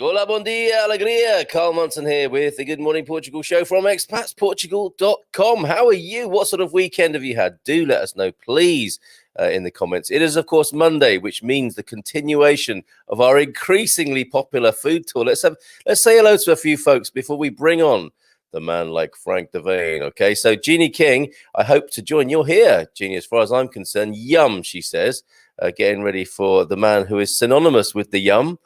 Hola, bon dia, alegria. Carl Munson here with the Good Morning Portugal show from expatsportugal.com. How are you? What sort of weekend have you had? Do let us know, please, in the comments. It is, of course, Monday, which means the continuation of our increasingly popular food tour. Let's say hello to a few folks before we bring on the man like Frank Devane. Okay, so Jeannie King, I hope to join. You're here, Jeannie, as far as I'm concerned. Yum, she says, getting ready for the man who is synonymous with the yum.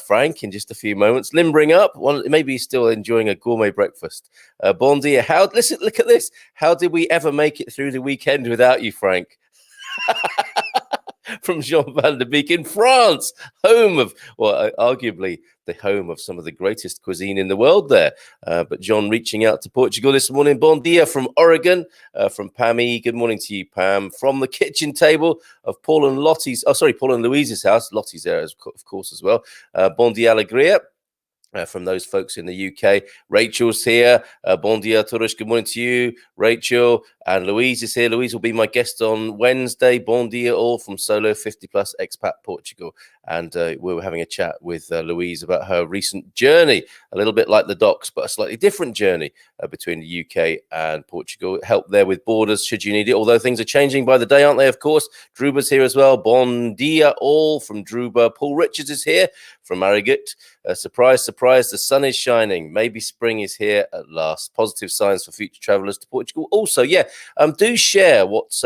Frank, in just a few moments. Limbering up, maybe he's still enjoying a gourmet breakfast. Bon dia. Listen, look at this. How did we ever make it through the weekend without you, Frank? From Jean Van der Beek in France, home of, well, arguably the home of some of the greatest cuisine in the world there. But John reaching out to Portugal this morning. Bon dia from Oregon, from Pammy. Good morning to you, Pam. From the kitchen table of Paul and Louise's house. Lottie's there, of course, as well. Bon dia, alegria. From those folks in the UK. Rachel's here. Bon dia, Torush. Good morning to you, Rachel. And Louise is here. Louise will be my guest on Wednesday. Bon dia all from Solo 50 Plus Expat Portugal. And we were having a chat with Louise about her recent journey, a little bit like the docs, but a slightly different journey between the UK and Portugal. Help there with borders should you need it, although things are changing by the day, aren't they? Of course, Druba's here as well. Bon dia all from Druba. Paul Richards is here from Aragut. Surprise, surprise, the sun is shining. Maybe spring is here at last. Positive signs for future travellers to Portugal. Also, do share what's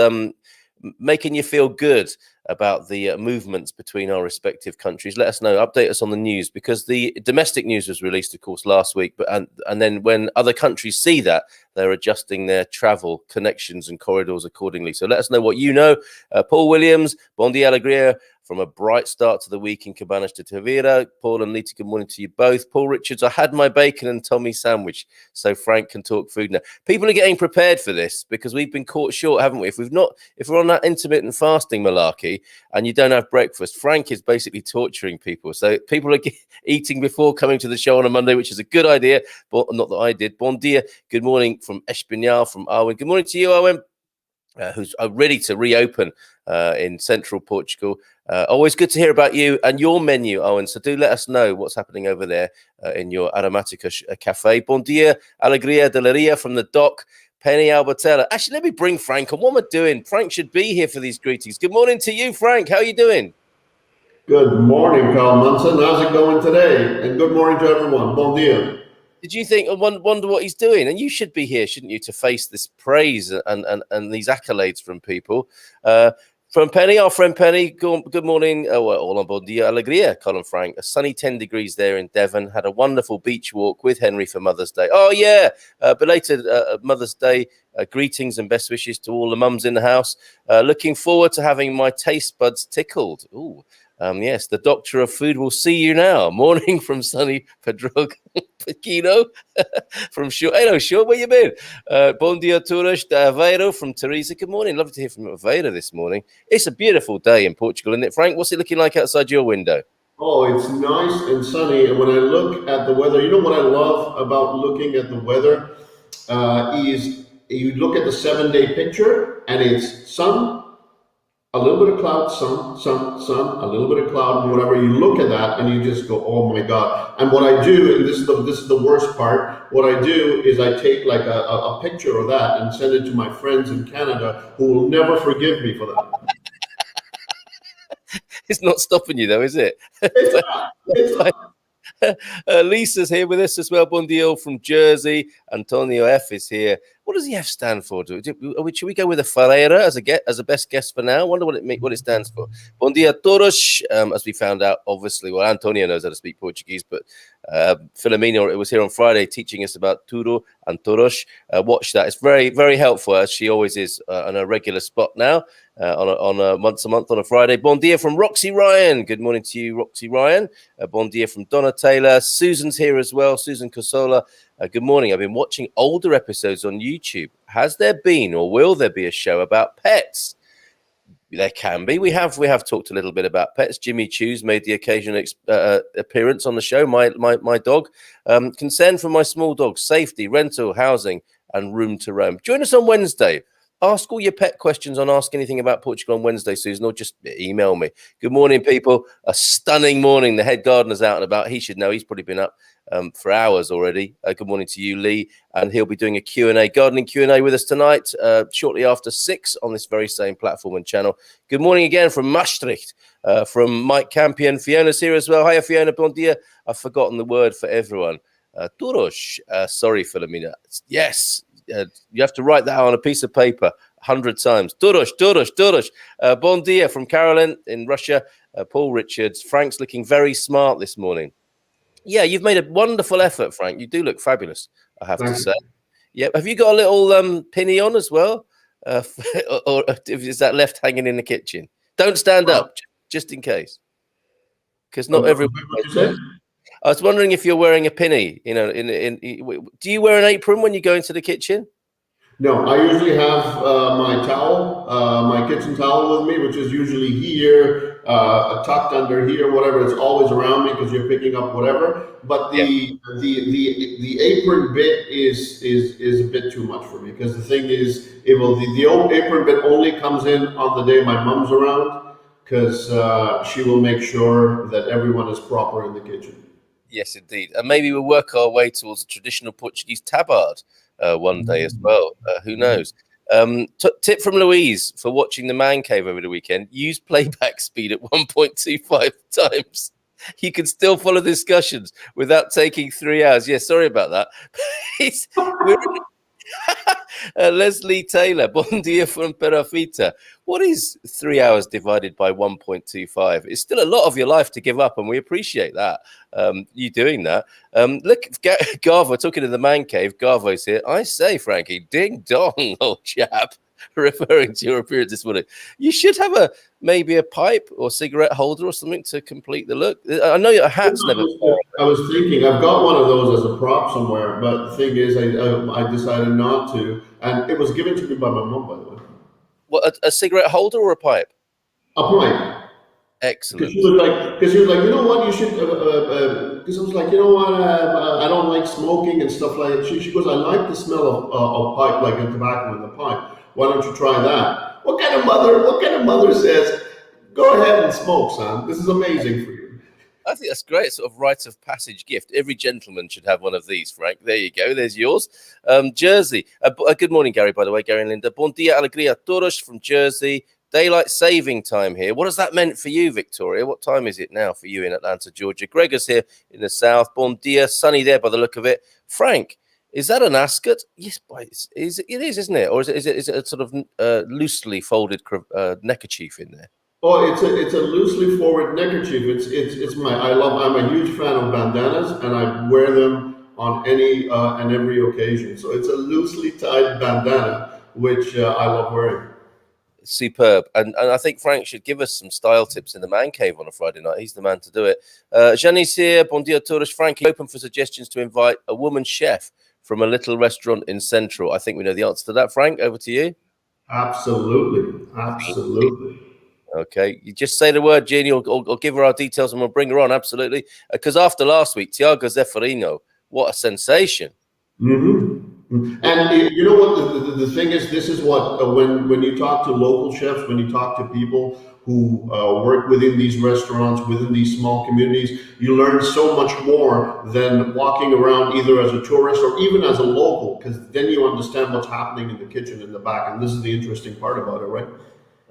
making you feel good about the movements between our respective countries. Let us know. Update us on the news, because the domestic news was released, of course, last week. But and then when other countries see that, they're adjusting their travel connections and corridors accordingly. So let us know what you know. Paul Williams, Bon dia, alegria. From a bright start to the week in Cabanas de Tavira. Paul and Lita, good morning to you both. Paul Richards, I had my bacon and Tommy sandwich, so Frank can talk food now. People are getting prepared for this because we've been caught short, haven't we? If we're on that intermittent fasting malarkey and you don't have breakfast, Frank is basically torturing people. So people are eating before coming to the show on a Monday, which is a good idea, but not that I did. Bon dia, good morning from Espinal, from Arwen. Good morning to you, Arwen. Who's ready to reopen in central Portugal. Always good to hear about you and your menu, Owen. So do let us know what's happening over there in your Aromatica cafe. Bon dia, alegria de la ria from the dock. Penny Albertella. Actually, let me bring Frank on. What am I doing? Frank should be here for these greetings. Good morning to you, Frank. How are you doing? Good morning, Carl Munson. How's it going today? And good morning to everyone. Bon dia. Did you think, I wonder what he's doing? And you should be here, shouldn't you, to face this praise and these accolades from people. From Penny, our friend Penny, good morning. Hola, bon dia, alegria, Colin Frank. A sunny 10 degrees there in Devon. Had a wonderful beach walk with Henry for Mother's Day. Oh, yeah. Belated Mother's Day greetings and best wishes to all the mums in the house. Looking forward to having my taste buds tickled. Ooh. Yes, the doctor of food will see you now. Morning from sunny Pedrog Pequeno from Shore. Hello, Shore, where you been? Bon dia, Tourish de Aveiro from Teresa. Good morning. Lovely to hear from Aveiro this morning. It's a beautiful day in Portugal, isn't it, Frank? What's it looking like outside your window? Oh, it's nice and sunny. And when I look at the weather, you know what I love about looking at the weather is you look at the 7-day picture and it's sun, a little bit of cloud, sun, a little bit of cloud, and whatever. You look at that and you just go, oh my God. And what I do, and this is the worst part, what I do is I take like a picture of that and send it to my friends in Canada who will never forgive me for that. It's not stopping you though, is it? It's not. It's not. Lisa's here with us as well. Bon dia from Jersey. Antonio F is here. What does the F stand for? Should we go with a Ferreira as a best guess for now? I wonder what it stands for. Bom dia todos. As we found out, obviously, well, Antonio knows how to speak Portuguese, but Filomena was here on Friday teaching us about tudo and todos. Watch that; it's very, very helpful, as she always is on a regular spot now. On a once a month on a Friday. Bon dia from Roxy Ryan. Good morning to you, Roxy Ryan. Bon dia from Donna Taylor. Susan's here as well. Susan Cosola. Good morning. I've been watching older episodes on YouTube. Has there been or will there be a show about pets? There can be. We have talked a little bit about pets. Jimmy Chew's made the occasional appearance on the show. My dog. Concern for my small dog. Safety, rental, housing, and room to roam. Join us on Wednesday. Ask all your pet questions on Ask Anything About Portugal on Wednesday, Susan, or just email me. Good morning, people. A stunning morning. The head gardener's out and about. He should know. He's probably been up for hours already. Good morning to you, Lee. And he'll be doing a Q&A, gardening Q&A with us tonight, shortly after 6 on this very same platform and channel. Good morning again from Maastricht, from Mike Campion. Fiona's here as well. Hiya, Fiona. Bon dia. I've forgotten the word for everyone. Turosh. Sorry, Filomena. Yes. You have to write that on a piece of paper 100 times. Turosh. Bon dia from Carolyn in Russia. Paul Richards. Frank's looking very smart this morning. Yeah, you've made a wonderful effort, Frank. You do look fabulous, I have to say. Yeah, have you got a little penny on as well? Or is that left hanging in the kitchen? Don't stand up, just in case. Because not everyone. I was wondering if you're wearing a pinny. You know, do you wear an apron when you go into the kitchen? No, I usually have my towel, my kitchen towel with me, which is usually here, tucked under here, whatever. It's always around me because you're picking up whatever. But the apron bit is a bit too much for me, because the thing is, the old apron bit only comes in on the day my mom's around, because she will make sure that everyone is proper in the kitchen. Yes, indeed. And maybe we'll work our way towards a traditional Portuguese tabard one day as well. Who knows? Tip from Louise for watching The Man Cave over the weekend. Use playback speed at 1.25 times. You can still follow discussions without taking 3 hours. Yeah, sorry about that. Leslie Taylor, bon dia from Perafita. What is 3 hours divided by 1.25? It's still a lot of your life to give up, and we appreciate that. You doing that. Look, Garvo, talking to the Man Cave, Garvo's here. I say, Frankie, ding dong, old chap, referring to your appearance this morning. You should have maybe a pipe or cigarette holder or something to complete the look. I know your hat's never. I was thinking, I've got one of those as a prop somewhere, but the thing is, I decided not to, and it was given to me by my mom, by the way. What, a cigarette holder or a pipe? A pipe. Excellent. Because she was like, you know what, you should, because I was like, you know what, I don't like smoking and stuff like that. She goes, I like the smell of pipe, like a tobacco in the pipe. Why don't you try that? What kind of mother says, go ahead and smoke, son? This is amazing for you. I think that's great. Sort of rite of passage gift. Every gentleman should have one of these, Frank. There you go. There's yours. Jersey. Good morning, Gary, by the way, Gary and Linda. Bon dia, alegria todos from Jersey. Daylight saving time here. What has that meant for you, Victoria? What time is it now for you in Atlanta, Georgia? Gregor's here in the south. Bon dia. Sunny there by the look of it. Frank, is that an ascot? Yes, it is, isn't it? Or is it a sort of loosely folded neckerchief in there? Oh, it's a loosely forward neckerchief. I'm a huge fan of bandanas, and I wear them on any and every occasion. So it's a loosely tied bandana, which I love wearing. Superb. And I think Frank should give us some style tips in the Man Cave on a Friday night. He's the man to do it. Janice here. Bon dia todos. Frank, open for suggestions to invite a woman chef from a little restaurant in Central. I think we know the answer to that. Frank, over to you. Absolutely. Okay, you just say the word, Jeannie, or give her our details and we'll bring her on. Absolutely. Because after last week, Tiago Zeferino, what a sensation. Mm-hmm. And you know what the thing is, this is what when you talk to local chefs, when you talk to people who work within these restaurants, within these small communities, you learn so much more than walking around either as a tourist or even as a local, because then you understand what's happening in the kitchen in the back. And this is the interesting part about it, right?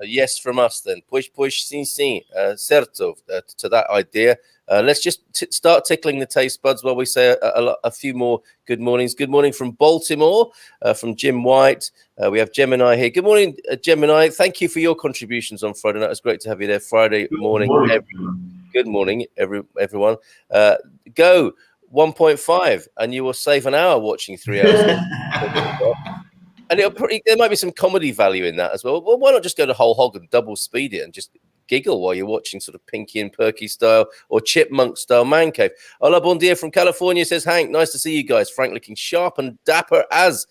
Yes, from us then. Push, sim, certo, to that idea. Let's just start tickling the taste buds while we say a few more good mornings. Good morning from Baltimore, from Jim White. We have Gemini here. Good morning, Gemini. Thank you for your contributions on Friday night. It was great to have you there Friday morning. Good morning, everyone. Go 1.5, and you will save an hour watching 3 hours. And there might be some comedy value in that as well. Well, why not just go to whole hog and double speed it and just giggle while you're watching sort of Pinky and Perky style or Chipmunk style Man Cave? Hola, bon dia from California, says Hank. Nice to see you guys. Frank looking sharp and dapper as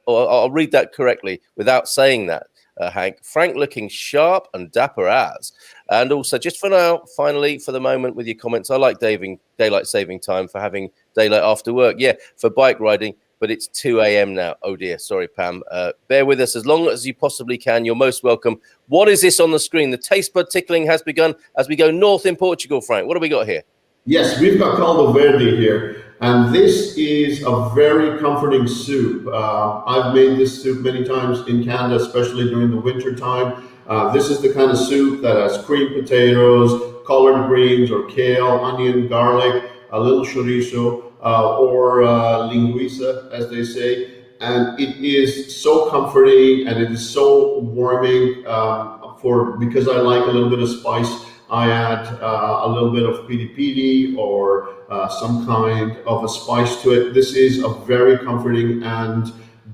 I'll read that correctly without saying that, Hank. Frank looking sharp and dapper as. And also, just for now, finally, for the moment, with your comments, I like daylight saving time for having daylight after work. Yeah, for bike riding. But it's 2 a.m. now. Oh, dear. Sorry, Pam. Bear with us as long as you possibly can. You're most welcome. What is this on the screen? The taste bud tickling has begun as we go north in Portugal, Frank. What do we got here? Yes, we've got Caldo verde here. And this is a very comforting soup. I've made this soup many times in Canada, especially during the winter time. This is the kind of soup that has cream potatoes, collard greens or kale, onion, garlic, a little chorizo, or linguiça, as they say. And it is so comforting and it is so warming because I like a little bit of spice. I add a little bit of piri piri or some kind of a spice to it. This is a very comforting and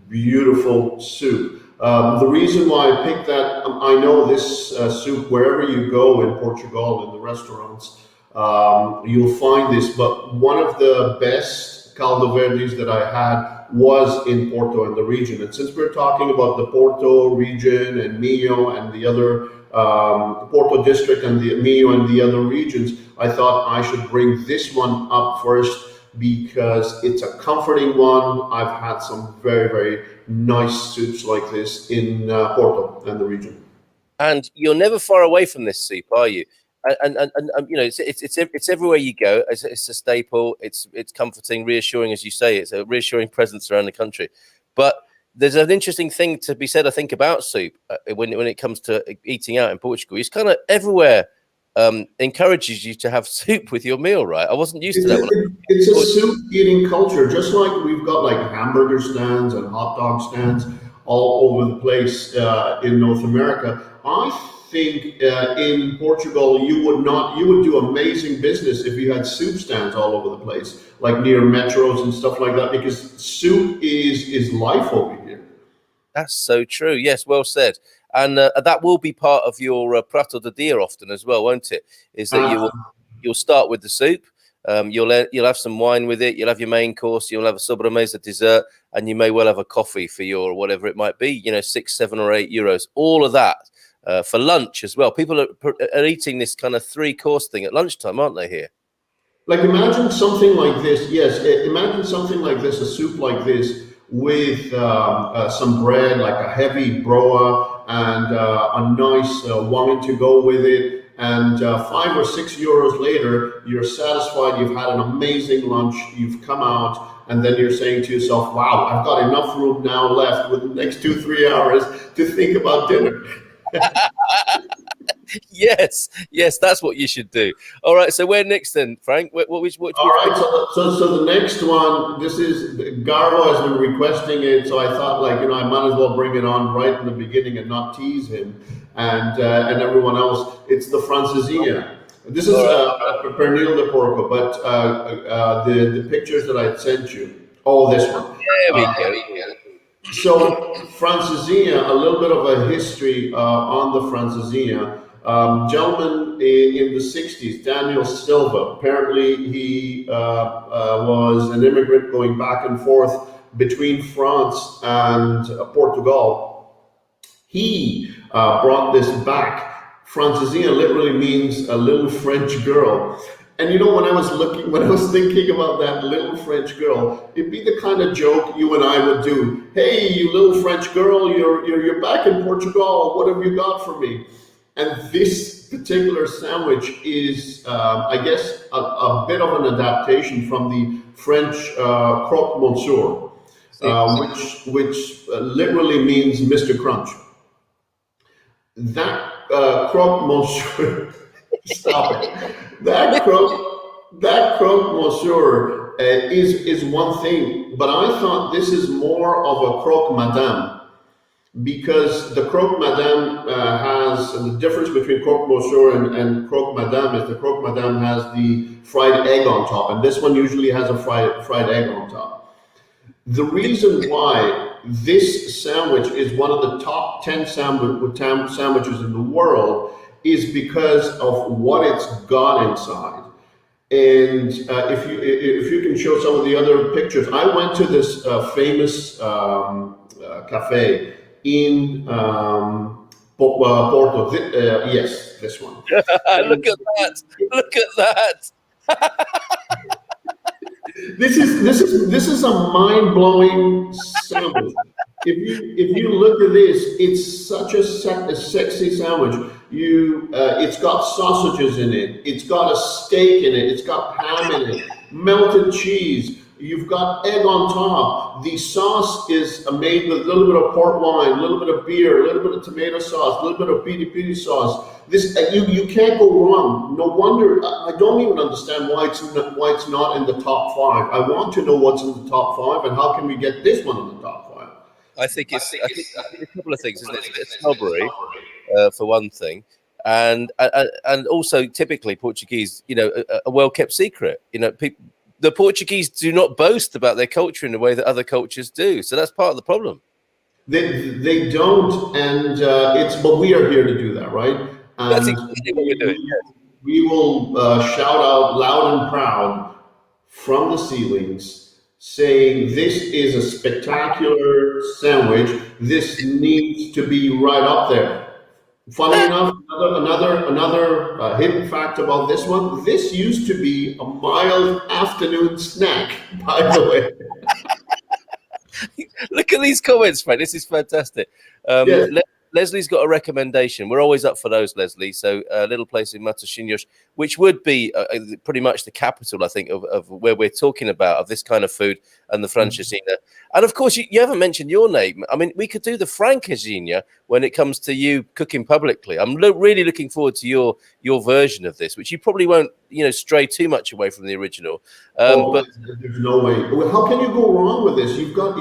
beautiful soup. The reason why I picked that, I know this soup, wherever you go in Portugal, in the restaurants, you'll find this, but one of the best caldo verdes that I had was in Porto and the region. And since we're talking about the Porto region and Minho and the other Porto district and the Minho and the other regions, I thought I should bring this one up first because it's a comforting one. I've had some very, very nice soups like this in Porto and the region. And you're never far away from this soup, are you? And you know, it's everywhere you go. It's a staple. It's comforting, reassuring, as you say. It's a reassuring presence around the country. But there's an interesting thing to be said, I think, about soup when it comes to eating out in Portugal. It's kind of everywhere encourages you to have soup with your meal, right? I wasn't used to that. It's a soup eating culture, just like we've got like hamburger stands and hot dog stands all over the place in North America. I think in Portugal you would do amazing business if you had soup stands all over the place, like near metros and stuff like that, because soup is life over here. That's so true. Yes, well said. And that will be part of your prato de dia often as well, won't it? Is that you'll start with the soup. You'll have some wine with it. You'll have your main course. You'll have a sobremesa dessert, and you may well have a coffee for your whatever it might be. You know, 6, 7, or 8 euros. All of that for lunch as well. People are eating this kind of 3-course thing at lunchtime, aren't they? Here. Like imagine something like this. Yes, imagine something like this. A soup like this with some bread, like a heavy broa, and a nice wine to go with it. And 5 or 6 euros later, you're satisfied, you've had an amazing lunch, you've come out, and then you're saying to yourself, wow, I've got enough room now left with the next 2-3 hours to think about dinner. Yes, that's what you should do. All right, so where next then, Frank? All right, so the next one, this is, Garbo has been requesting it, so I thought, like, you know, I might as well bring it on right in the beginning and not tease him and everyone else. It's the Francesinha. This is pernil de porco, but the pictures that I sent you. Oh, this one. There we go. So Francesinha, a little bit of a history on the Francesinha. Gentleman in the 60s, Daniel Silva, apparently he was an immigrant going back and forth between France and Portugal. He brought this back. Francesinha literally means a little French girl. And you know, when I was thinking about that little French girl, it'd be the kind of joke you and I would do. Hey, you little French girl, you're back in Portugal. What have you got for me? And this particular sandwich is, I guess, a bit of an adaptation from the French croque monsieur, which literally means Mr. Crunch. That croque monsieur, stop it. That croque that croque monsieur is one thing, but I thought this is more of a croque madame because the croque madame has the difference between croque monsieur and croque madame is the croque madame has the fried egg on top, and this one usually has a fried egg on top. The reason why this sandwich is one of the top 10 sandwiches in the world is because of what it's got inside. And if you can show some of the other pictures, I went to this famous cafe in Porto. Yes, this one. Look at that! Look at that! This is a mind blowing sandwich. If you look at this, it's such a sexy sandwich. It's got sausages in it. It's got a steak in it. It's got ham in it. Melted cheese. You've got egg on top. The sauce is made with a little bit of port wine, a little bit of beer, a little bit of tomato sauce, a little bit of piri piri sauce. This you can't go wrong. No wonder I don't even understand why it's not in the top five. I want to know what's in the top five and how can we get this one in the top five. I think it's a couple of things, isn't it? It's a bit of snobbery, for one thing, and also typically Portuguese, a well kept secret. The Portuguese do not boast about their culture in the way that other cultures do, so that's part of the problem. They don't, and but we are here to do that, right? That's And exactly what we're doing. we will shout out loud and proud from the ceilings, saying this is a spectacular sandwich. This needs to be right up there. Funny enough, another hidden fact about this one. This used to be a mild afternoon snack, by the way. Look at these comments, Frank. This is fantastic. Yes. Leslie's got a recommendation. We're always up for those, Leslie. So a little place in Matosinhos, which would be pretty much the capital, I think, of where we're talking about, of this kind of food and the Francesinha. And of course, you haven't mentioned your name. I mean, we could do the Frank-esinha when it comes to you cooking publicly. I'm really looking forward to your version of this, which you probably won't, stray too much away from the original. But there's no way. How can you go wrong with this? You've got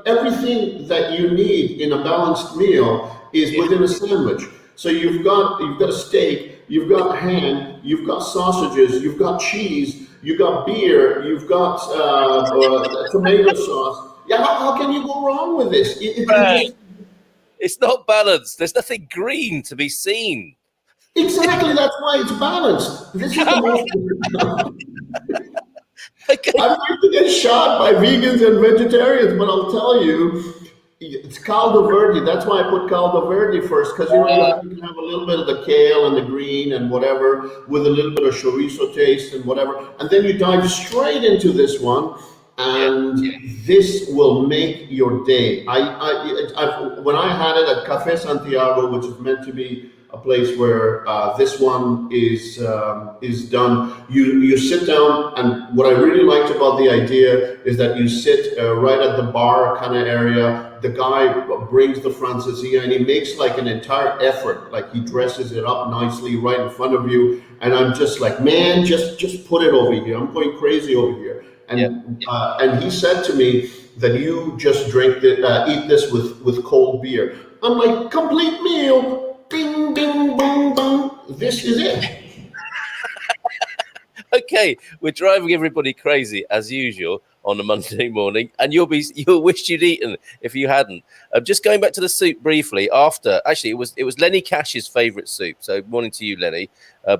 everything that you need in a balanced meal is within a sandwich. So you've got a steak, you've got ham, you've got sausages, you've got cheese, you've got beer, you've got tomato sauce. Yeah, how can you go wrong with this? It's not balanced. There's nothing green to be seen. Exactly, that's why it's balanced. This is the most. Okay. I'm going to get shot by vegans and vegetarians, but I'll tell you, it's caldo verde. That's why I put caldo verde first, because you can have a little bit of the kale and the green and whatever, with a little bit of chorizo taste and whatever, and then you dive straight into this one, and this will make your day. When I had it at Café Santiago, which is meant to be a place where this one is done. You sit down, and what I really liked about the idea is that you sit right at the bar kind of area. The guy brings the Francesinha, and he makes like an entire effort, like he dresses it up nicely right in front of you. And I'm just like, man, just put it over here. I'm going crazy over here. And he said to me that you just eat this with cold beer. I'm like, complete meal. Bing, bing, bong, bong. This is it. Okay, we're driving everybody crazy as usual on a Monday morning, and you'll wish you'd eaten if you hadn't. Just going back to the soup briefly. It was Lenny Cash's favourite soup. So morning to you, Lenny.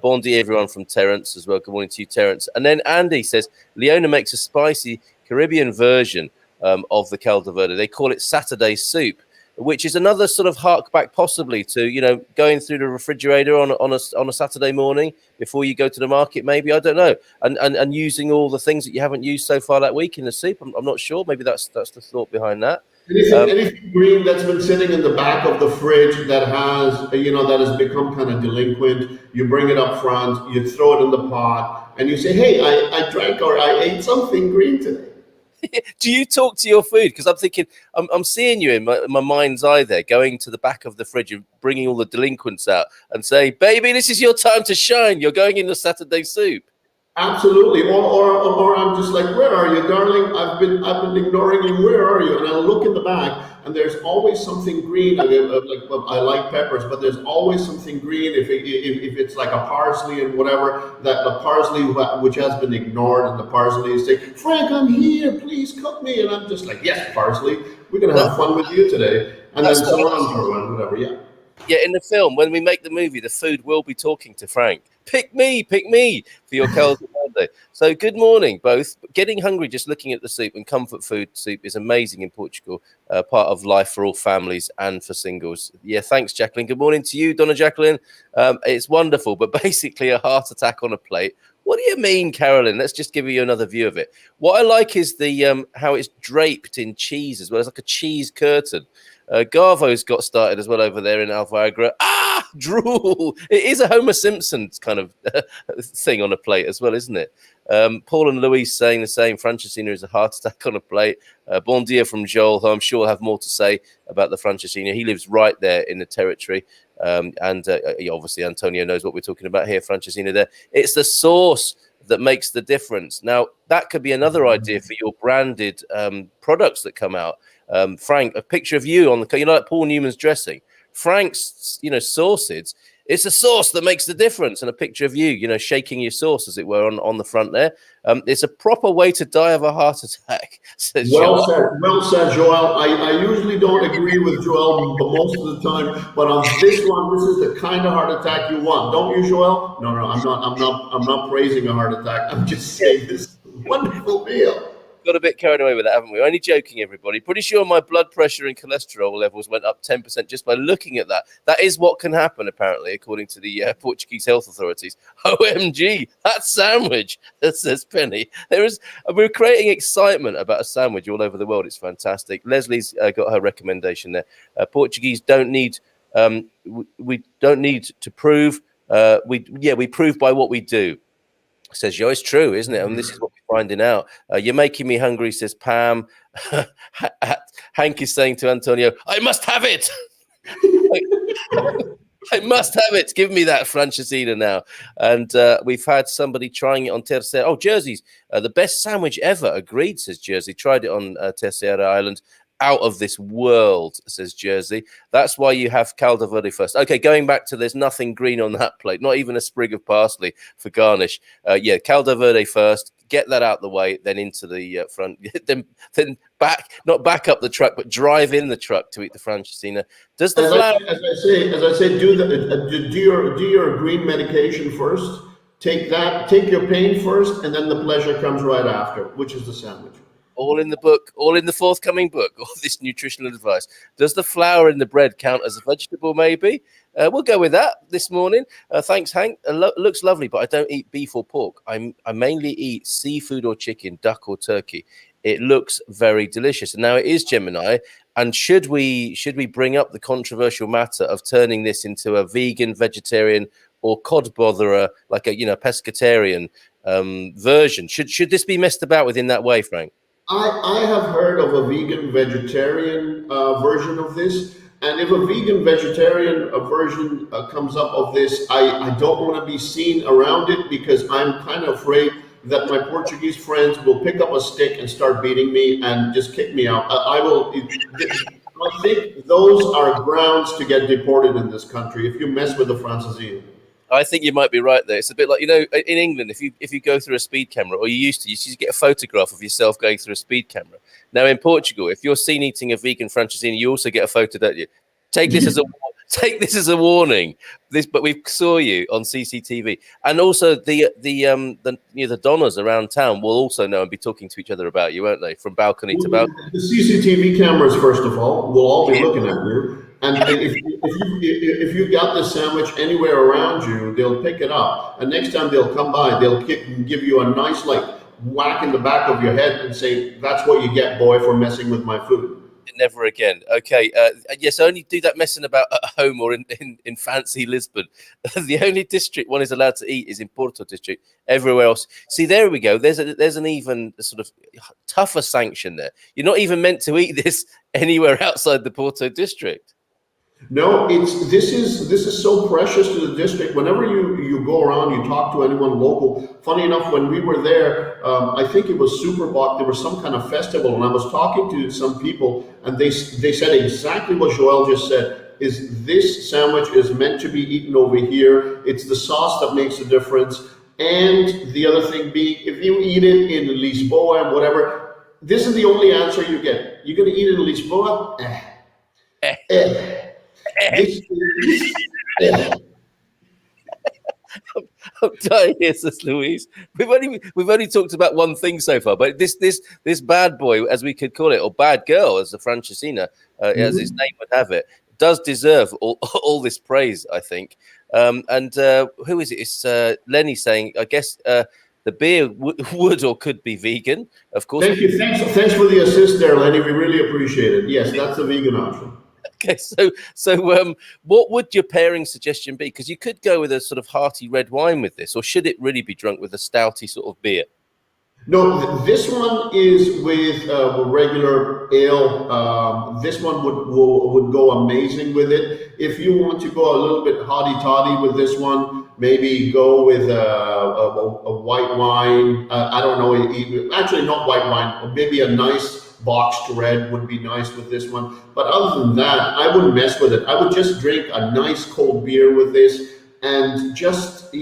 Bon dia, everyone from Terence as well. Good morning to you, Terence. And then Andy says Leona makes a spicy Caribbean version of the caldo verde. They call it Saturday soup, which is another sort of hark back possibly to, going through the refrigerator on a Saturday morning before you go to the market, maybe, I don't know, and using all the things that you haven't used so far that week in the soup. I'm not sure. Maybe that's the thought behind that. Anything green that's been sitting in the back of the fridge that has become kind of delinquent, you bring it up front, you throw it in the pot, and you say, hey, I drank or I ate something green today. Do you talk to your food? Because I'm thinking, I'm seeing you in my mind's eye there, going to the back of the fridge and bringing all the delinquents out and say, baby, this is your time to shine. You're going in the Saturday soup. Absolutely. Or I'm just like, where are you, darling? I've been ignoring you. Where are you? And I look in the back, and there's always something green. Well, I like peppers, but there's always something green. If it's like a parsley and whatever, that the parsley which has been ignored, and the parsley is saying, Frank, I'm here. Please cook me. And I'm just like, yes, parsley. We're gonna have fun with you today. And then That's what cilantro and whatever. Yeah. Yeah, in the film, when we make the movie, the food will be talking to Frank. Pick me for your Caldo birthday. So good morning, both. Getting hungry just looking at the soup, and comfort food soup is amazing in Portugal, part of life for all families and for singles. Yeah, thanks, Jacqueline. Good morning to you, Donna Jacqueline. It's wonderful, but basically a heart attack on a plate. What do you mean, Carolyn? Let's just give you another view of it. What I like is the how it's draped in cheese as well. It's like a cheese curtain. Garvo's got started as well over there in Alvagra. Ah, drool! It is a Homer Simpson's kind of thing on a plate as well, isn't it? Paul and Louise saying the same. Francesinha is a heart attack on a plate. Bon dia from Joel, who I'm sure will have more to say about the Francesinha. He lives right there in the territory. Obviously, Antonio knows what we're talking about here. Francesinha there. It's the sauce that makes the difference. Now, that could be another idea for your branded products that come out. Frank, a picture of you on the, like Paul Newman's dressing. Frank's, sauces. It's the sauce that makes the difference, and a picture of you, shaking your sauce, as it were, on the front there. It's a proper way to die of a heart attack. Says Well said, well said, Joel. I usually don't agree with Joel most of the time, but on this one, this is the kind of heart attack you want, don't you, Joel? No, I'm not praising a heart attack. I'm just saying this is a wonderful meal. Got a bit carried away with that, haven't we? Only joking, everybody. Pretty sure my blood pressure and cholesterol levels went up 10% just by looking at that. That is what can happen, apparently, according to the Portuguese health authorities. OMG, that sandwich, says Penny. We're creating excitement about a sandwich all over the world. It's fantastic. Leslie's got her recommendation there. Portuguese don't need, we don't need to prove. We prove by what we do. Says Joe, it's true, isn't it? And this is what we're finding out. You're making me hungry, says Pam. Hank is saying to Antonio, I must have it. I must have it. Give me that Francesinha now. And we've had somebody trying it on Terceira. Oh, Jersey's the best sandwich ever. Agreed, says Jersey. Tried it on Terceira Island. Out of this world, says Jersey. That's why you have Caldo verde first. Okay, going back to there's nothing green on that plate, not even a sprig of parsley for garnish. Caldo verde first, get that out the way, then into the front, then not back up the truck, but drive in the truck to eat the Francesinha. Does the flour? As I say, do your green medication first. Take your pain first, and then the pleasure comes right after, which is the sandwich. All in the book, all in the forthcoming book, all this nutritional advice. Does the flour in the bread count as a vegetable, maybe? We'll go with that this morning. Thanks, Hank. Looks lovely, but I don't eat beef or pork. I mainly eat seafood or chicken, duck or turkey. It looks very delicious. And now it is Gemini. And should we bring up the controversial matter of turning this into a vegan, vegetarian, or cod botherer, like a pescatarian version? Should this be messed about with in that way, Frank? I have heard of a vegan vegetarian version of this, and if a vegan vegetarian version comes up of this, I don't want to be seen around it, because I'm kind of afraid that my Portuguese friends will pick up a stick and start beating me and just kick me out. I think those are grounds to get deported in this country if you mess with the Francesinha. I think you might be right there. It's a bit like, in England, if you go through a speed camera, or you used to get a photograph of yourself going through a speed camera. Now in Portugal, if you're seen eating a vegan Francesinha, you also get a photo, don't you? Take this as a warning. But we saw you on CCTV, and also the donners around town will also know and be talking to each other about you, won't they? From balcony to balcony. The CCTV cameras, first of all, will all be looking at you. And if you got this sandwich anywhere around you, they'll pick it up. And next time they'll come by, they'll give you a nice whack in the back of your head and say, "That's what you get, boy, for messing with my food." Never again. Okay. Yes, only do that messing about at home or in fancy Lisbon. The only district one is allowed to eat is in Porto district. Everywhere else. See, there we go. There's an even sort of tougher sanction there. You're not even meant to eat this anywhere outside the Porto district. No, it's this is so precious to the district. Whenever you go around, you talk to anyone local. Funny enough, when we were there, I think it was Superbach. There was some kind of festival, and I was talking to some people, and they said exactly what Joel just said. Is this sandwich is meant to be eaten over here? It's the sauce that makes the difference. And the other thing being, if you eat it in Lisboa and whatever, this is the only answer you get. You're gonna eat it in Lisboa? Eh. This is I'm dying here, says Louise. We've only talked about one thing so far, but this bad boy, as we could call it, or bad girl, as the Francesinha, as his name would have it, does deserve all this praise, I think. And who is it? It's Lenny saying, I guess the beer would or could be vegan, of course. Thank you. Thanks for the assist there, Lenny. We really appreciate it. Yes, that's the vegan option. Okay, so what would your pairing suggestion be? Because you could go with a sort of hearty red wine with this, or should it really be drunk with a stouty sort of beer? No, this one is with regular ale. This one would go amazing with it. If you want to go a little bit hotty toddy with this one, maybe go with a white wine. I don't know, actually not white wine. Maybe a nice boxed red would be nice with this one. But other than that, I wouldn't mess with it. I would just drink a nice cold beer with this and just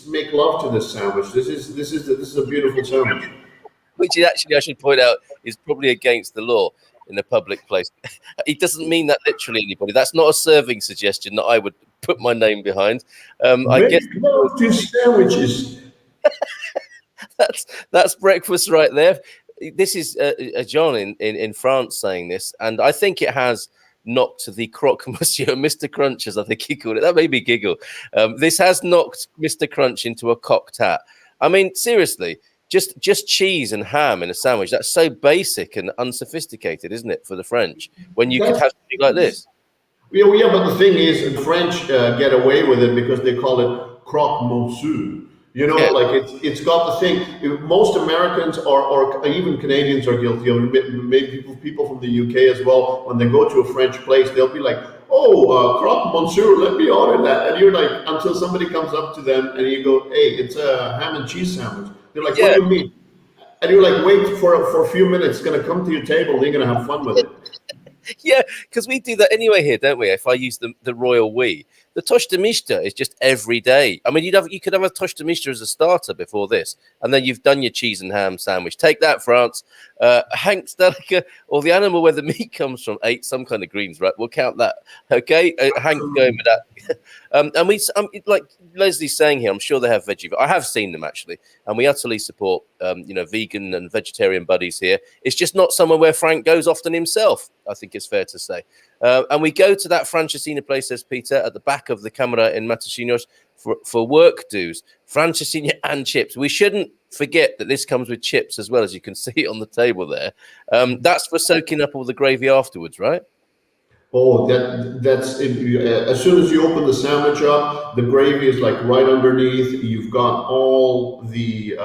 make love to this sandwich. This is a beautiful sandwich. Which is actually, I should point out, is probably against the law in a public place. It doesn't mean that literally, anybody. That's not a serving suggestion that I would put my name behind. I guess love to sandwiches. that's breakfast right there. This is John in France saying this, and I think it has knocked the croque monsieur, Mr. Crunch, as I think he called it. That made me giggle. This has knocked Mr. Crunch into a cocked hat. I mean, seriously, just cheese and ham in a sandwich. That's so basic and unsophisticated, isn't it, for the French? When you could have something like this. Yeah, but the thing is, the French get away with it because they call it croque monsieur. You know, like it's got the thing. Most Americans or even Canadians are guilty of it. Maybe people from the UK as well. When they go to a French place, they'll be like, "Oh, croque monsieur, let me order that." And you're like, until somebody comes up to them and you go, "Hey, it's a ham and cheese sandwich." They're like, "What do you mean?" And you're like, "Wait for a few minutes. It's gonna come to your table. And you're gonna have fun with it." Yeah, because we do that anyway here, don't we? If I use the royal we. The tosh de mista is just every day. I mean, you could have a tosh de mista as a starter before this, and then you've done your cheese and ham sandwich. Take that, France. Hank's Delica, or the animal where the meat comes from, ate some kind of greens, right? We'll count that. Okay, Hank's going with that. And like Leslie's saying here, I'm sure they have veggie. I have seen them actually, and we utterly support vegan and vegetarian buddies here. It's just not somewhere where Frank goes often himself, I think it's fair to say. And we go to that Francesinha place, says Peter, at the back of the camera in Matosinhos for work dues, Francesinha and chips. We shouldn't forget that this comes with chips as well, as you can see on the table there. That's for soaking up all the gravy afterwards, right? Oh, that's as soon as you open the sandwich up, the gravy is like right underneath. You've got all the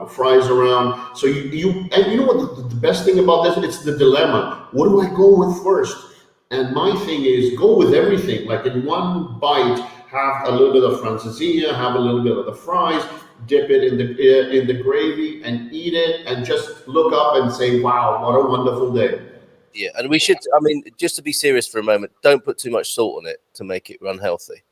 fries around. So and you know what the best thing about this? It's the dilemma. What do I go with first? And my thing is go with everything. Like in one bite, have a little bit of francesinha, have a little bit of the fries, dip it in the gravy, and eat it, and just look up and say, "Wow, what a wonderful day." Yeah, and we should, I mean, just to be serious for a moment, don't put too much salt on it to make it unhealthy.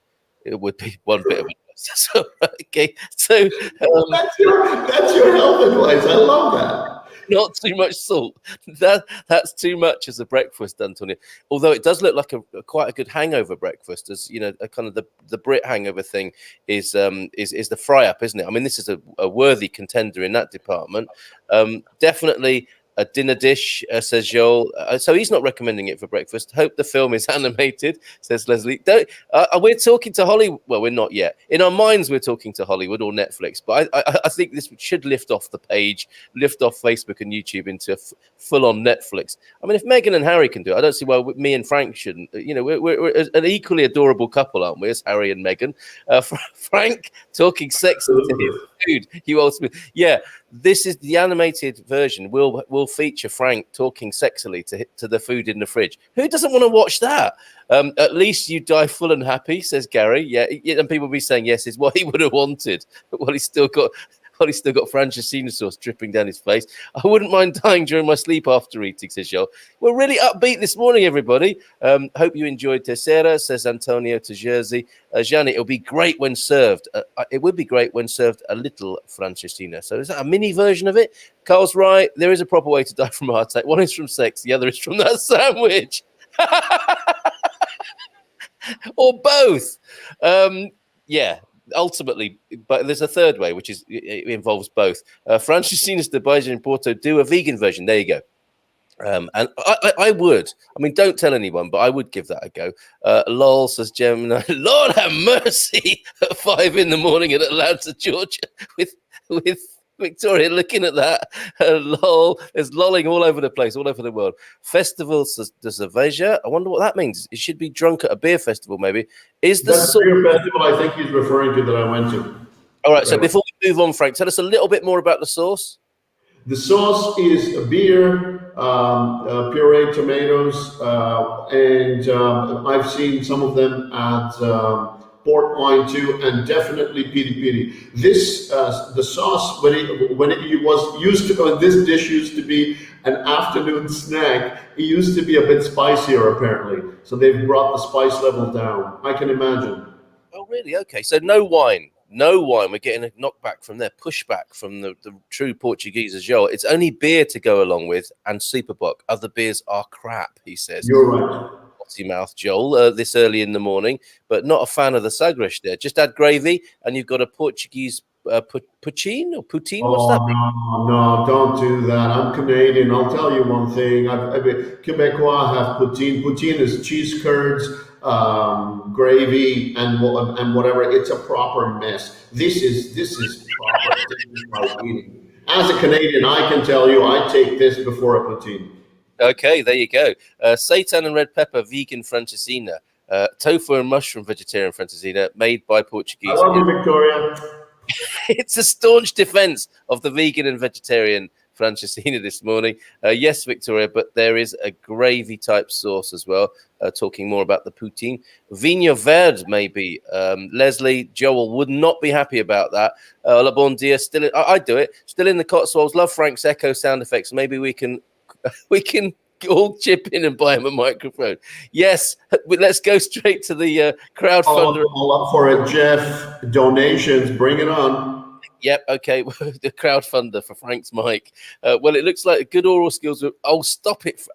It would be one bit of advice. So, okay, so that's your health advice. I love that. Not too much salt. That's too much as a breakfast, Antonio. Although it does look like quite a good hangover breakfast, as you know, a kind of the Brit hangover thing is the fry up, isn't it? I mean, this is a worthy contender in that department. Definitely a dinner dish, says Joel. So he's not recommending it for breakfast. Hope the film is animated, says Leslie. We're talking to Hollywood. Well, we're not yet. In our minds, we're talking to Hollywood or Netflix. But I think this should lift off the page, lift off Facebook and YouTube into full-on Netflix. I mean, if Meghan and Harry can do it, I don't see why me and Frank shouldn't. You know, we're an equally adorable couple, aren't we, as Harry and Meghan? Frank talking sex to his food. You ultimately, yeah. This is the animated version. Will feature Frank talking sexily to the food in the fridge. Who doesn't want to watch that? At least you die full and happy, says Gary. Yeah, and people will be saying yes is what he would have wanted. Well, he's still got Francesinha sauce dripping down his face. I wouldn't mind dying during my sleep after eating, says Joel. We're really upbeat this morning, everybody. Hope you enjoyed Tercera, says Antonio to Jersey. Gianni, it'll be great when served. It would be great when served a little Francesinha. So is that a mini version of it? Carl's right. There is a proper way to die from a heart attack. One is from sex. The other is from that sandwich. Or both. Yeah. Ultimately, but there's a third way, which is it involves both. Francesinha de Baixa in Porto do a vegan version. There you go. And I would. I mean, don't tell anyone, but I would give that a go. Lol, says Gemini. Lord have mercy at 5 in the morning in Atlanta, Georgia, with Victoria looking at that. Lol, there's lolling all over the place, all over the world. Festival de Cerveja. I wonder what that means. It should be drunk at a beer festival, maybe. Is the beer festival I think he's referring to that I went to. All right, so before we move on, Frank, tell us a little bit more about the sauce. The sauce is a beer, pureed tomatoes, and I've seen some of them at port wine too, and definitely piri piri. This the sauce when it was used to this dish used to be an afternoon snack. It used to be a bit spicier apparently, so they've brought the spice level down. I can imagine. Oh really? Okay, so no wine. No wine. We're getting a knockback from there, pushback from the true Portuguese as well. It's only beer to go along with and Superbock. Other beers are crap, he says. You're right. Potty mouth, Joel, this early in the morning, but not a fan of the Sagres there. Just add gravy and you've got a Portuguese poutine or poutine. What's that? No, don't do that. I'm Canadian. I'll tell you one thing. Quebecois have poutine. Poutine is cheese curds, gravy, and whatever. It's a proper mess. This is proper. This is like eating. As a Canadian, I can tell you, I take this before a poutine. Okay, there you go. Seitan and red pepper, vegan Francesinha. Tofu and mushroom, vegetarian Francesinha, made by Portuguese. I love you, Victoria. It's a staunch defense of the vegan and vegetarian Francesinha this morning. Yes, Victoria, but there is a gravy type sauce as well. Talking more about the poutine. Vinho verde, maybe. Leslie, Joel would not be happy about that. La Bon Dia, I do it. Still in the Cotswolds. Love Frank's echo sound effects. Maybe we can all chip in and buy him a microphone. Yes, let's go straight to the crowdfunder. All up for it, Jeff. Donations, bring it on. Yep, okay. The crowdfunder for Frank's mic. Well, it looks like good oral skills. Oh, stop it.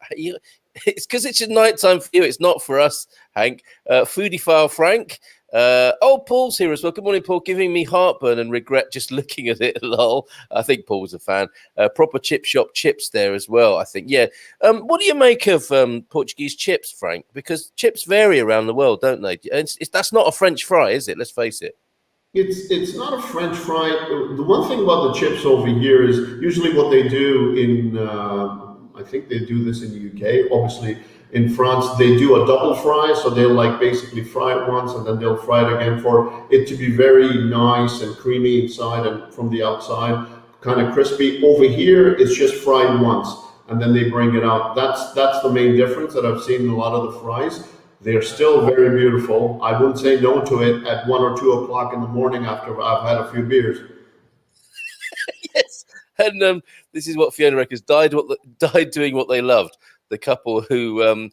It's because it's nighttime for you. It's not for us, Hank. Foodie file Frank. Paul's here as well. Good morning, Paul. Giving me heartburn and regret just looking at it. Lol. I think Paul's a fan. Proper chip shop chips there as well, I think. Yeah. What do you make of Portuguese chips, Frank? Because chips vary around the world, don't they? That's not a French fry, is it? Let's face it. It's not a French fry. The one thing about the chips over here is usually what they do in, I think they do this in the UK, obviously. In France, they do a double fry, so they'll like basically fry it once and then they'll fry it again for it to be very nice and creamy inside and from the outside, kind of crispy. Over here, it's just fried once and then they bring it out. That's the main difference that I've seen in a lot of the fries. They're still very beautiful. I wouldn't say no to it at 1 or 2 o'clock in the morning after I've had a few beers. Yes, and this is what Fiona reckons died doing what they loved. The couple who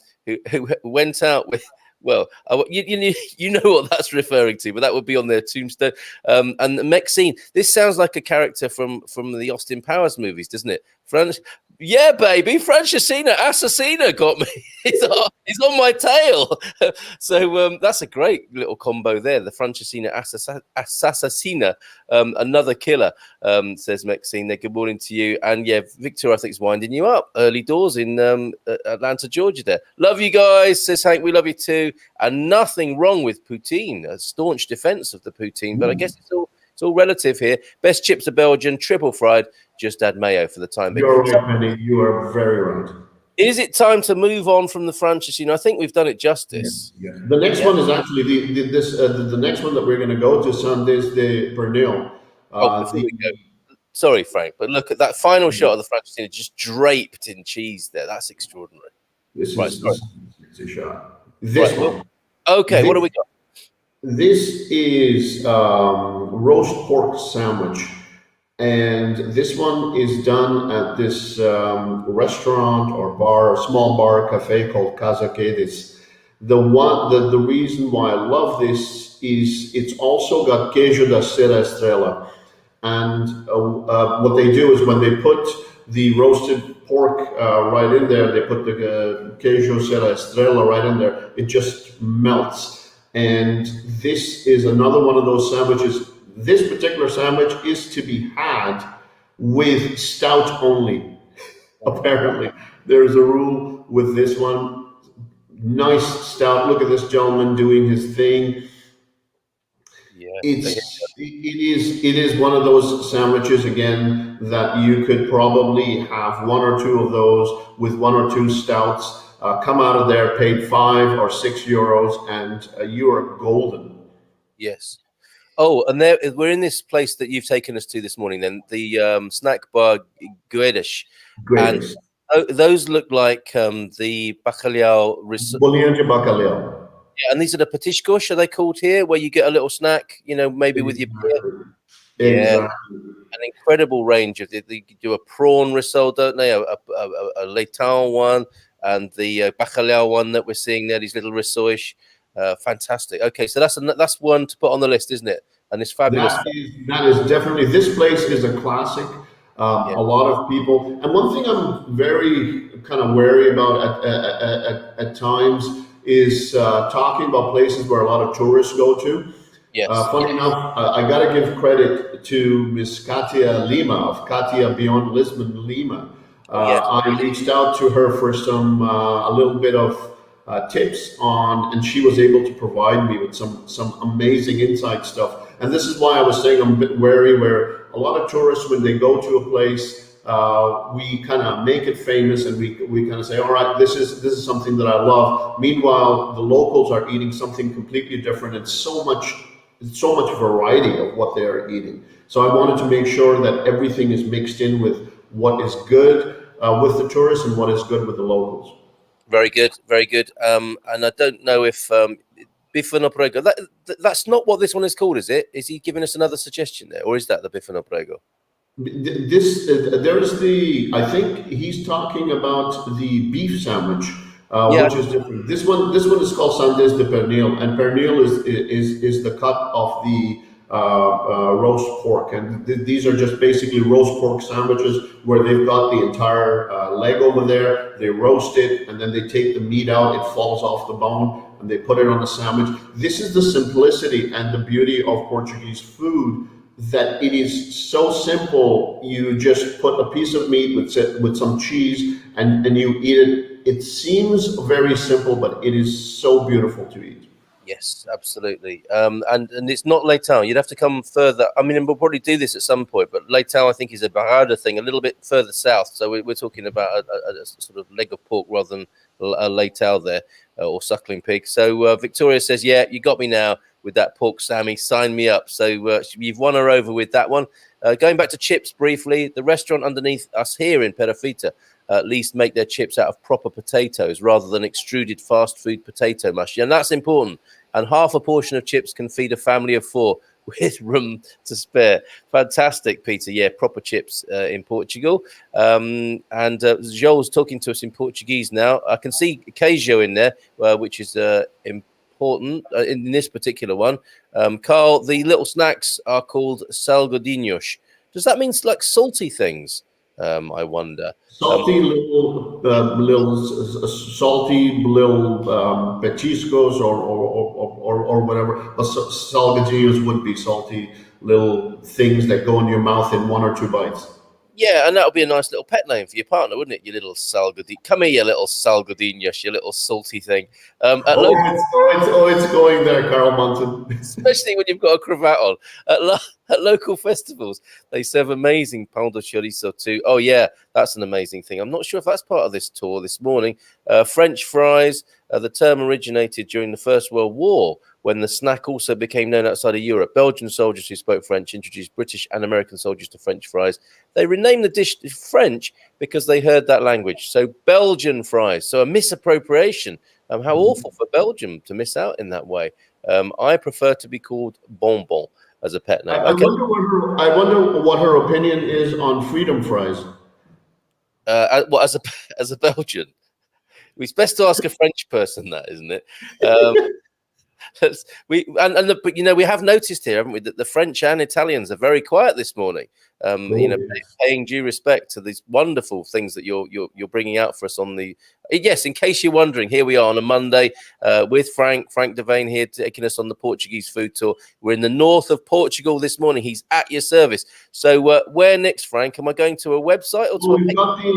went out with, well, you know what that's referring to, but that would be on their tombstone. And Maxine, this sounds like a character from the Austin Powers movies, doesn't it? Yeah, baby, Francesinha Assassina got me. He's on my tail. So that's a great little combo there. The Francesinha Assassina, another killer, says Maxine there. Good morning to you. And yeah, Victor, I think, is winding you up. Early doors in Atlanta, Georgia there. Love you guys, says Hank. We love you too. And nothing wrong with poutine. A staunch defense of the poutine, but I guess it's all relative here. Best chips are Belgian, triple fried. Just add mayo for the time being. You're right, Penny. You are very right. Is it time to move on from the Francesinha? I think we've done it justice. Yeah. The next one is actually the next one that we're going to go to, Sundays de Pernil. Before we go, Sorry, Frank, but look at that final shot of the Francesinha just draped in cheese there. That's extraordinary. This Right, is sorry. a shot. This Right. one. Okay, what do we got? This is roast pork sandwich, and this one is done at this restaurant or bar, small bar cafe called Casa Quedes. The reason why I love this is it's also got queijo da Serra Estrela, and what they do is when they put the roasted pork right in there, they put the queijo Serra Estrela right in there. It just melts. And this is another one of those sandwiches. This particular sandwich is to be had with stout only. Apparently, there's a rule with this one. Nice stout. Look at this gentleman doing his thing. Yeah, It is one of those sandwiches again that you could probably have one or two of those with one or two stouts. Come out of there, paid €5 or €6, and you are golden. yes. Oh, and there we're in this place that you've taken us to this morning. Then the snack bar Guedes, and Greatest. those look like the Bacalhau. Bolinha de bacalhau. Yeah, and these are the petiscos, are they called here, where you get a little snack, maybe with your beer. Exactly. Yeah, Exactly. an incredible range of. They do a prawn risole, don't they? A leitão one, and the bacalhau one that we're seeing there. These little rissoles, fantastic. Okay, so that's one to put on the list, isn't it? And it's fabulous. That is definitely, this place is a classic. Yeah. A lot of people, and one thing I'm very kind of wary about at times is talking about places where a lot of tourists go to. Yes. Funny enough, I got to give credit to Miss Katia Lima of Katia Beyond Lisbon Lima. Yes. I reached out to her for some a little bit of tips on, and she was able to provide me with some amazing inside stuff. And this is why I was saying I'm a bit wary. Where a lot of tourists, when they go to a place, we kind of make it famous, and we kind of say, all right, this is something that I love. Meanwhile, the locals are eating something completely different, and so much variety of what they are eating. So I wanted to make sure that everything is mixed in with what is good with the tourists and what is good with the locals. Very good, very good. And I don't know if Bifano Prego, that's not what this one is called, is it? Is he giving us another suggestion there, or is that the Bifano Prego? This there's the, I think he's talking about the beef sandwich, which is different. This one is called Sandes de Pernil, and pernil is the cut of the roast pork, and these are just basically roast pork sandwiches where they've got the entire leg over there. They roast it, and then they take the meat out. It falls off the bone, and they put it on a sandwich. This is the simplicity and the beauty of Portuguese food, that it is so simple. You just put a piece of meat with some cheese, and you eat it. It seems very simple, but it is so beautiful to eat. Yes, absolutely. And it's not Leitão. You'd have to come further. I mean, we'll probably do this at some point, but Leitão, I think, is a Barada thing, a little bit further south. So we're talking about a sort of leg of pork rather than a Leitão there, or suckling pig. So Victoria says, yeah, you got me now with that pork Sammy. Sign me up. So you've won her over with that one. Going back to chips briefly, the restaurant underneath us here in Perafita at least make their chips out of proper potatoes rather than extruded fast food potato mush. And that's important. And half a portion of chips can feed a family of 4 with room to spare. Fantastic, Peter. Yeah, proper chips in Portugal. And Joel's talking to us in Portuguese now. I can see queijo in there, which is important in this particular one. Carl, the little snacks are called salgadinhos. Does that mean like salty things? I wonder. Salty salty little petiscos or whatever. Salgadinhos would be salty little things that go in your mouth in 1 or 2 bites. Yeah, and that would be a nice little pet name for your partner, wouldn't it? You little salgadinho. Come here, you little salgadinhos, you little salty thing. It's going there, Carl Munson. Especially when you've got a cravat on. At local festivals, they serve amazing pão de chorizo too. Oh, yeah, that's an amazing thing. I'm not sure if that's part of this tour this morning. French fries, the term originated during the First World War when the snack also became known outside of Europe. Belgian soldiers who spoke French introduced British and American soldiers to French fries. They renamed the dish French because they heard that language. So Belgian fries. So a misappropriation. How awful for Belgium to miss out in that way. I prefer to be called Bonbon as a pet name. Okay. I wonder what her opinion is on freedom fries. Well, as a Belgian, it's best to ask a French person that, isn't it? But we have noticed here, haven't we, that the French and Italians are very quiet this morning. Paying due respect to these wonderful things that you're bringing out for us on the. Yes, in case you're wondering, here we are on a Monday with Frank Devane here taking us on the Portuguese food tour. We're in the north of Portugal this morning. He's at your service. So where next, Frank? Am I going to a website or to we've got the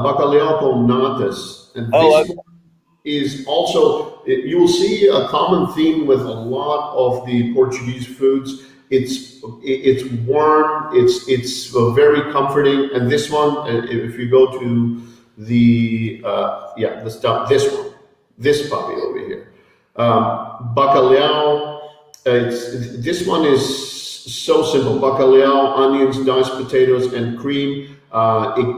Bacalhau com natas, and this is also, you will see a common theme with a lot of the Portuguese foods. It's warm, it's very comforting, and this one, if you go to the this puppy over here, Bacalhau. This one is so simple: bacalhau, onions, diced potatoes, and cream.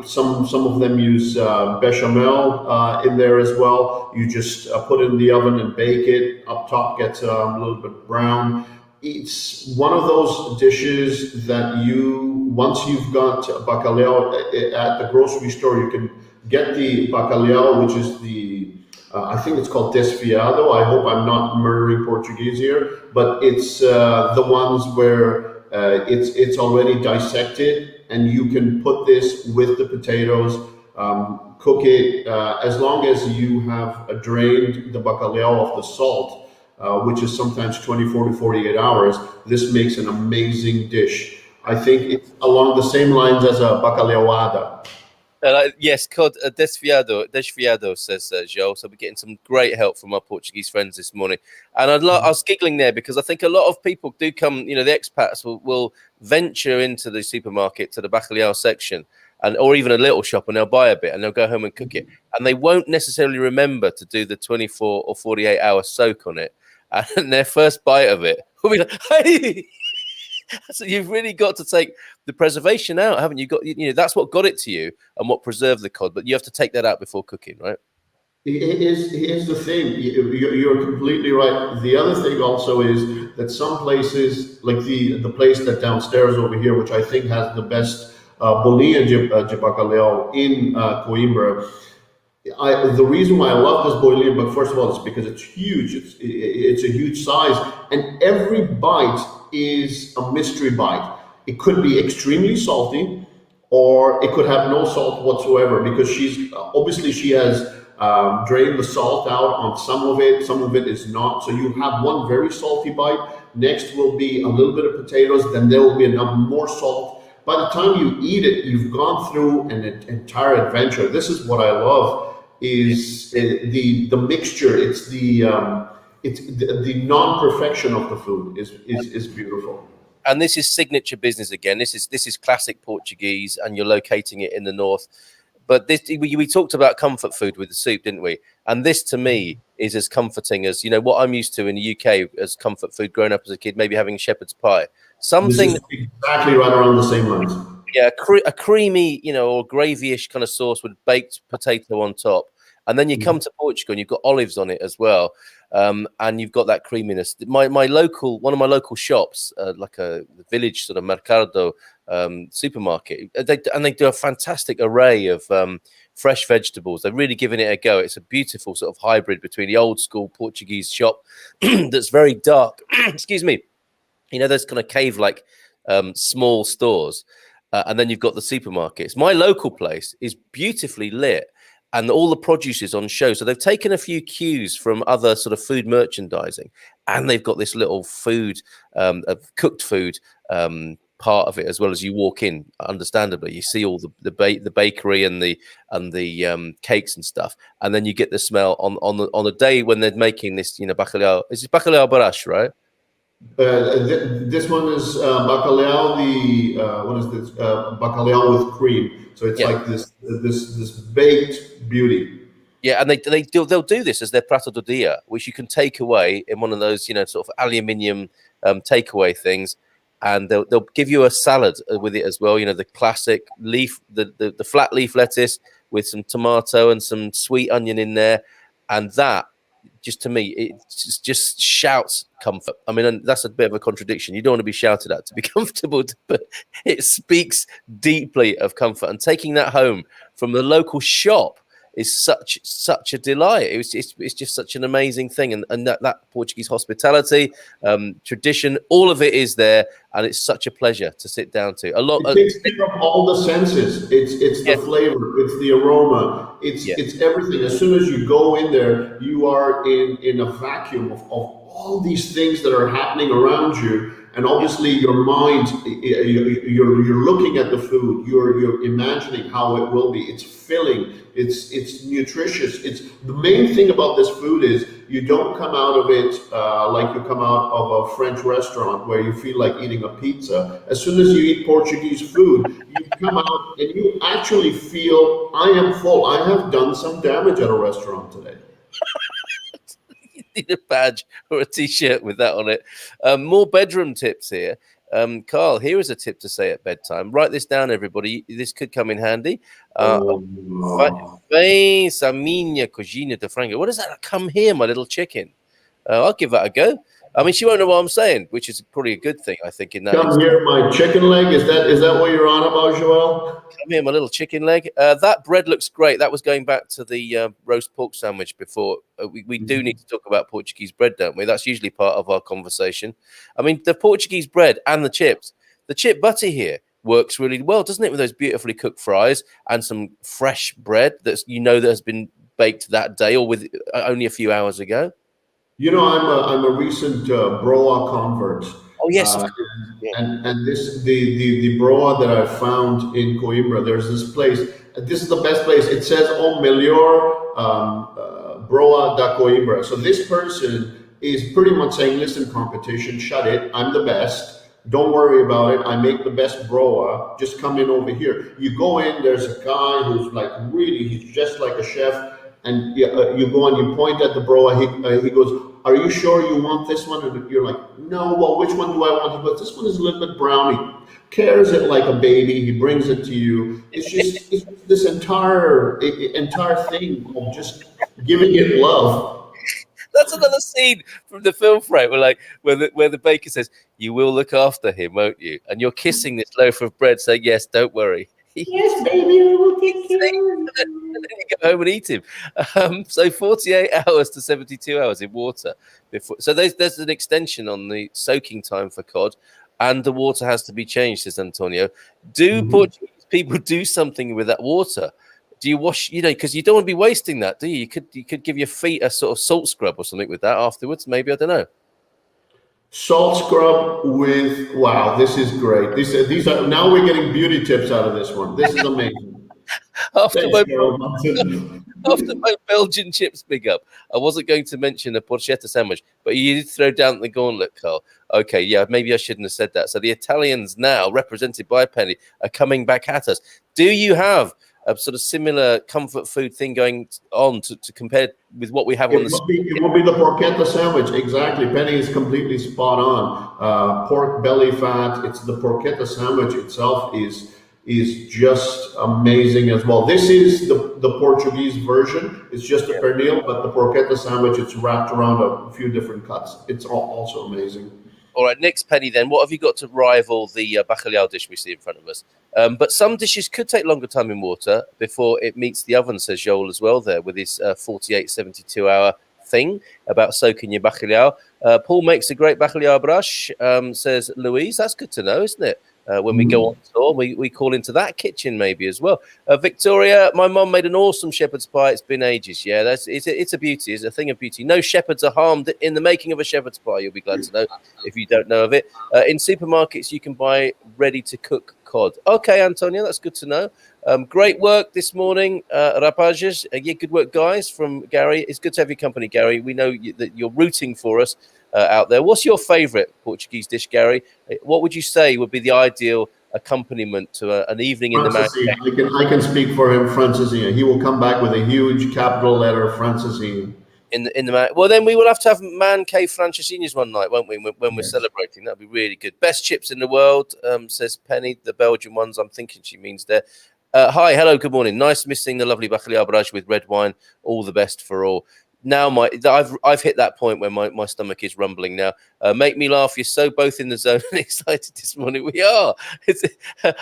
Some of them use bechamel in there as well. You just put it in the oven and bake it. Up top gets a little bit brown. It's one of those dishes that once you've got bacalhau at the grocery store, you can get the bacalhau, which is I think it's called desfiado. I hope I'm not murdering Portuguese here, but it's the ones where it's already dissected, and you can put this with the potatoes, cook it as long as you have drained the bacalhau of the salt, which is sometimes 24 to 48 hours. This makes an amazing dish. I think it's along the same lines as a bacalhauada. Yes, cod desfiado, says Joel. So we're getting some great help from our Portuguese friends this morning. And I was giggling there because I think a lot of people do come, the expats will venture into the supermarket to the bacalhau section, or even a little shop, and they'll buy a bit and they'll go home and cook it. And they won't necessarily remember to do the 24 or 48 hour soak on it. And their first bite of it will be like, hey! So you've really got to take the preservation out, haven't you? That's what got it to you and what preserved the cod, but you have to take that out before cooking, right? Here's the thing. You're completely right. The other thing also is that some places, like the place that downstairs over here, which I think has the best bolinha de bacalhau in Coimbra. The reason why I love this bolinha, but first of all, it's because it's huge. It's a huge size, and every bite is a mystery bite. It could be extremely salty, or it could have no salt whatsoever, because she has drained the salt out on some of it. Some of it is not. So you have one very salty bite. Next will be a little bit of potatoes. Then there will be enough more salt. By the time you eat it, you've gone through an entire adventure. This is what I love. Is the mixture? It's the non-perfection of the food is beautiful. And this is signature business again. This is classic Portuguese, and you're locating it in the north. But we talked about comfort food with the soup, didn't we? And this to me is as comforting as what I'm used to in the UK as comfort food growing up as a kid, maybe having shepherd's pie. Something this is exactly right around the same lines. Yeah, a creamy, or gravyish kind of sauce with baked potato on top. And then you come to Portugal and you've got olives on it as well. And you've got that creaminess. One of my local shops, like a village sort of mercado supermarket, they do a fantastic array of fresh vegetables. They're really giving it a go. It's a beautiful sort of hybrid between the old school Portuguese shop that's very dark. Excuse me. Those kind of cave-like small stores. And then you've got the supermarkets. My local place is beautifully lit, and all the produce is on show. So they've taken a few cues from other sort of food merchandising, and they've got this little food, cooked food part of it as well. As you walk in, understandably, you see all the bakery and the cakes and stuff, and then you get the smell on a day when they're making this, bacalhau. Is it bacalhau barash, right? This one is bacalhau. What is this? Bacalhau with cream. So it's like this baked beauty. Yeah, and they'll do this as their prato do dia, which you can take away in one of those, sort of aluminium takeaway things, and they'll give you a salad with it as well. The classic leaf, the flat leaf lettuce with some tomato and some sweet onion in there, and that, just to me, it just shouts comfort. I mean, and that's a bit of a contradiction. You don't want to be shouted at to be comfortable, but it speaks deeply of comfort. And taking that home from the local shop is such a delight. It's just such an amazing thing, and that Portuguese hospitality, tradition, all of it is there, and it's such a pleasure to sit down to. It takes care of all the senses. It's the flavor, it's the aroma, it's everything. As soon as you go in there, you are in a vacuum of all these things that are happening around you. And obviously, your mind, you're looking at the food, you're imagining how it will be. It's filling, it's nutritious. It's the main thing about this food is you don't come out of it like you come out of a French restaurant where you feel like eating a pizza. As soon as you eat Portuguese food, you come out and you actually feel, I am full. I have done some damage at a restaurant today. Need a badge or a t-shirt with that on it. More bedroom tips here. Carl, here is a tip to say at bedtime. Write this down, everybody. This could come in handy. Fez a minha coxinha de frango. What does that? Come here, my little chicken. I'll give that a go. I mean, she won't know what I'm saying, which is probably a good thing, I think. In that, come here, my chicken leg. Is that what you're on about, Joel? Come here, my little chicken leg. That bread looks great. That was going back to the roast pork sandwich before. We do need to talk about Portuguese bread, don't we? That's usually part of our conversation. I mean, the Portuguese bread and the chips. The chip butter here works really well, doesn't it? With those beautifully cooked fries and some fresh bread that has been baked that day or with only a few hours ago. I'm a recent broa convert. Oh yes, of course. And this the broa that I found in Coimbra. There's this place. This is the best place. It says "O melhor broa da Coimbra." So this person is pretty much saying, "Listen, competition, shut it. I'm the best. Don't worry about it. I make the best broa. Just come in over here." You go in. There's a guy who's like he's just like a chef. And you go and you point at the broa. He goes, "Are you sure you want this one?" And you're like, "No. Well, which one do I want?" He goes, "This one is a little bit browny." Cares it like a baby. He brings it to you. It's just this entire thing of just giving it love. That's another scene from the film frame where the baker says, "You will look after him, won't you?" And you're kissing this loaf of bread, saying, "Yes, don't worry." Yes, baby, we will take care of you. And then you go home and eat him. So 48 hours to 72 hours in water. So there's an extension on the soaking time for cod, and the water has to be changed, says Antonio. Do Portuguese people do something with that water? Do you wash, because you don't want to be wasting that, do you? You could give your feet a sort of salt scrub or something with that afterwards, maybe, I don't know. Salt scrub with, wow, this is great. These are, now we're getting beauty tips out of this one. This is amazing. After my Belgian chips big up, I wasn't going to mention a porchetta sandwich, but you did throw down the gauntlet, Carl. Okay, yeah, maybe I shouldn't have said that. So the Italians now, represented by Penny, are coming back at us. Do you have a sort of similar comfort food thing going on to compare with what we have on the screen? It will be the porchetta sandwich. Exactly. Penny is completely spot on. Pork belly fat. It's the porchetta sandwich itself is just amazing as well. This is the Portuguese version. It's just a pernil, but the porchetta sandwich, it's wrapped around a few different cuts. It's also amazing. All right, next, Penny, then. What have you got to rival the Bacalhau dish we see in front of us? But some dishes could take longer time in water before it meets the oven, says Joel as well there, with his 48, 72-hour thing about soaking your Bacalhau. Paul makes a great Bacalhau brush, says Louise. That's good to know, isn't it? When we go on tour, we call into that kitchen maybe as well. Victoria, my mum made an awesome shepherd's pie. It's been ages. Yeah, it's a beauty. It's a thing of beauty. No shepherds are harmed in the making of a shepherd's pie. You'll be glad to know if you don't know of it. In supermarkets, you can buy ready-to-cook cod. Okay, Antonio, that's good to know. Great work this morning, Rapages. Yeah, good work, guys, from Gary. It's good to have your company, Gary. We know that you're rooting for us out there. What's your favourite Portuguese dish, Gary? What would you say would be the ideal accompaniment to an evening in the man Francesinha. I can speak for him, Francesinha. He will come back with a huge capital letter, Francesinha. In the man. Well, then we will have to have man cave Francesinhas one night, won't we? When we're celebrating, that'd be really good. Best chips in the world, says Penny. The Belgian ones, I'm thinking she means there. Hi, hello, good morning. Nice missing the lovely Bacalhau barrage with red wine. All the best for all. Now I've hit that point where my stomach is rumbling now. Make me laugh. You're so both in the zone and excited this morning. We are.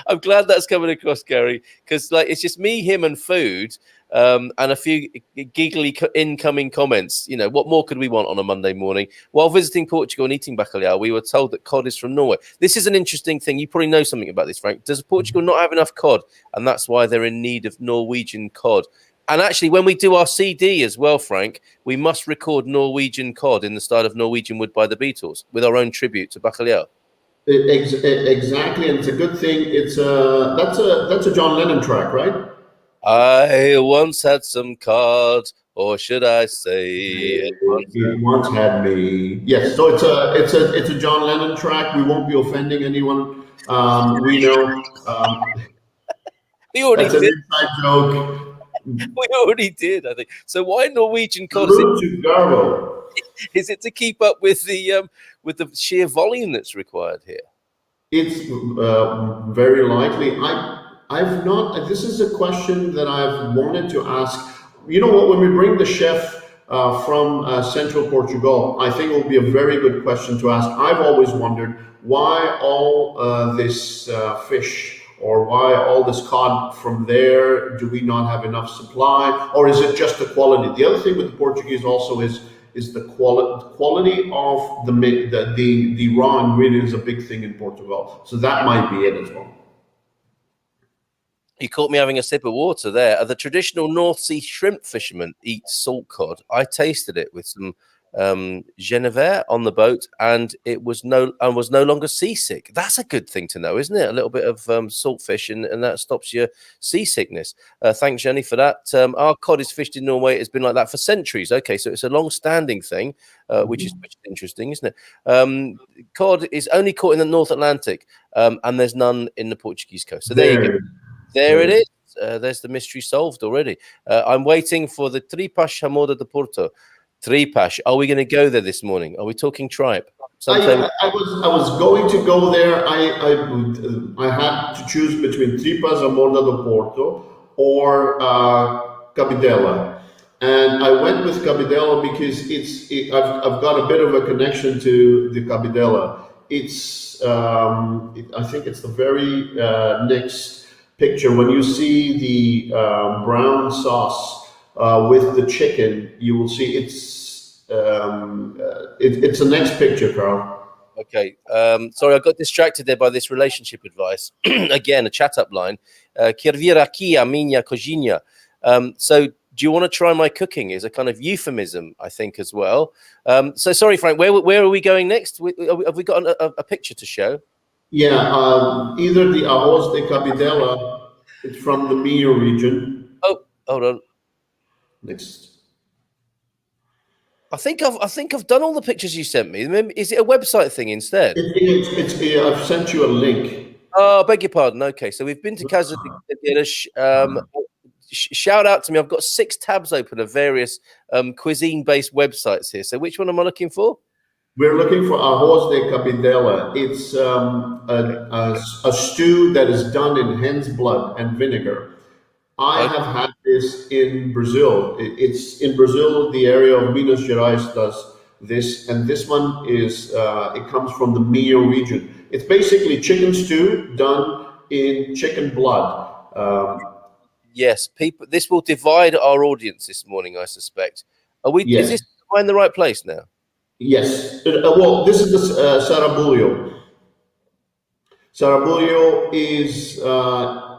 I'm glad that's coming across, Gary, because like it's just me, him, and food. And a few giggly incoming comments. You know, what more could we want on a Monday morning? While visiting Portugal and eating bacalhau, we were told that cod is from Norway. This is an interesting thing. You probably know something about this, Frank. Does Portugal not have enough cod? And that's why they're in need of Norwegian cod. And actually, when we do our CD as well, Frank, we must record Norwegian cod in the style of Norwegian Wood by the Beatles with our own tribute to bacalhau. Exactly, and it's a good thing. It's that's a John Lennon track, right? I once had some cod, or should I say, it once had me. Yes, so it's a John Lennon track. We won't be offending anyone. We know we already that's an did. inside joke. We already did, I think. So why Norwegian cod? Is it to keep up with the sheer volume that's required here? It's very likely. I've not. This is a question that I've wanted to ask. You know what? When we bring the chef from Central Portugal, I think it will be a very good question to ask. I've always wondered why all this fish, or why all this cod from there? Do we not have enough supply, or is it just the quality? The other thing with the Portuguese also is the quality of the raw ingredient is a big thing in Portugal. So that might be it as well. You caught me having a sip of water there. The traditional North Sea shrimp fishermen eat salt cod. I tasted it with some Genever on the boat, and it was no longer seasick. That's a good thing to know, isn't it? A little bit of salt fish, and that stops your seasickness. Thanks, Jenny, for that. Our cod is fished in Norway. It's been like that for centuries. Okay, so it's a long-standing thing, which is interesting, isn't it? Cod is only caught in the North Atlantic, and there's none in the Portuguese coast. So there you go. There it is. There's the mystery solved already. I'm waiting for the Tripas Chamorro de Porto. Tripas. Are we going to go there this morning? Are we talking tripe? I was going to go there. I had to choose between Tripas Chamorro de Porto or Cabidela, and I went with Cabidela because I've got a bit of a connection to the Cabidela. It's I think it's the very next picture. When you see the brown sauce with the chicken, you will see it's the next picture, Carl. Okay. Sorry, I got distracted there by this relationship advice. Again, a chat up line. Quer vir aqui a minha cozinha. So do you want to try my cooking is a kind of euphemism, I think, as well. So sorry, Frank, where are we going next? Have we got a picture to show? Yeah, either the arroz de cabidela, it's from the Minho region. Oh, hold on. Next. I think I've done all the pictures you sent me. Is it a website thing instead? I've sent you a link. Oh, I beg your pardon. Okay, so we've been to Casa de Guedes. Shout out to me. I've got 6 tabs open of various cuisine-based websites here. So which one am I looking for? We're looking for arroz de cabidela. It's a stew that is done in hen's blood and vinegar. I have had this in Brazil. It's in Brazil, the area of Minas Gerais does this, and this one is it comes from the Minho region. It's basically chicken stew done in chicken blood. Yes, people. This will divide our audience this morning, I suspect. Are we? Yes. Is this in the right place now? Yes. Well, this is the sarabulho. Sarabulho is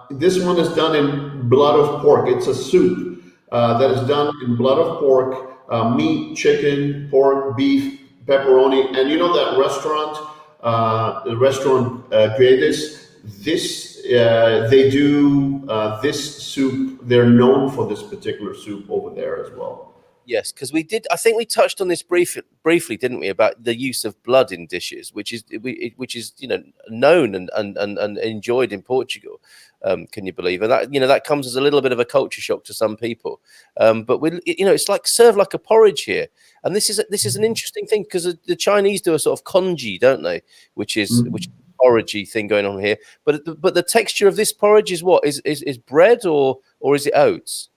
this one is done in blood of pork. It's a soup that is done in blood of pork, meat, chicken, pork, beef, pepperoni, and you know that restaurant, the restaurant Guedes. This they do this soup. They're known for this particular soup over there as well. Yes, because we did. I think we touched on this briefly, didn't we? About the use of blood in dishes, which is known and enjoyed in Portugal. Can you believe? And that comes as a little bit of a culture shock to some people. But it's like served like a porridge here, and this is an interesting thing because the Chinese do a sort of congee, don't they? Which is porridgey thing going on here. But the texture of this porridge is what is bread or is it oats?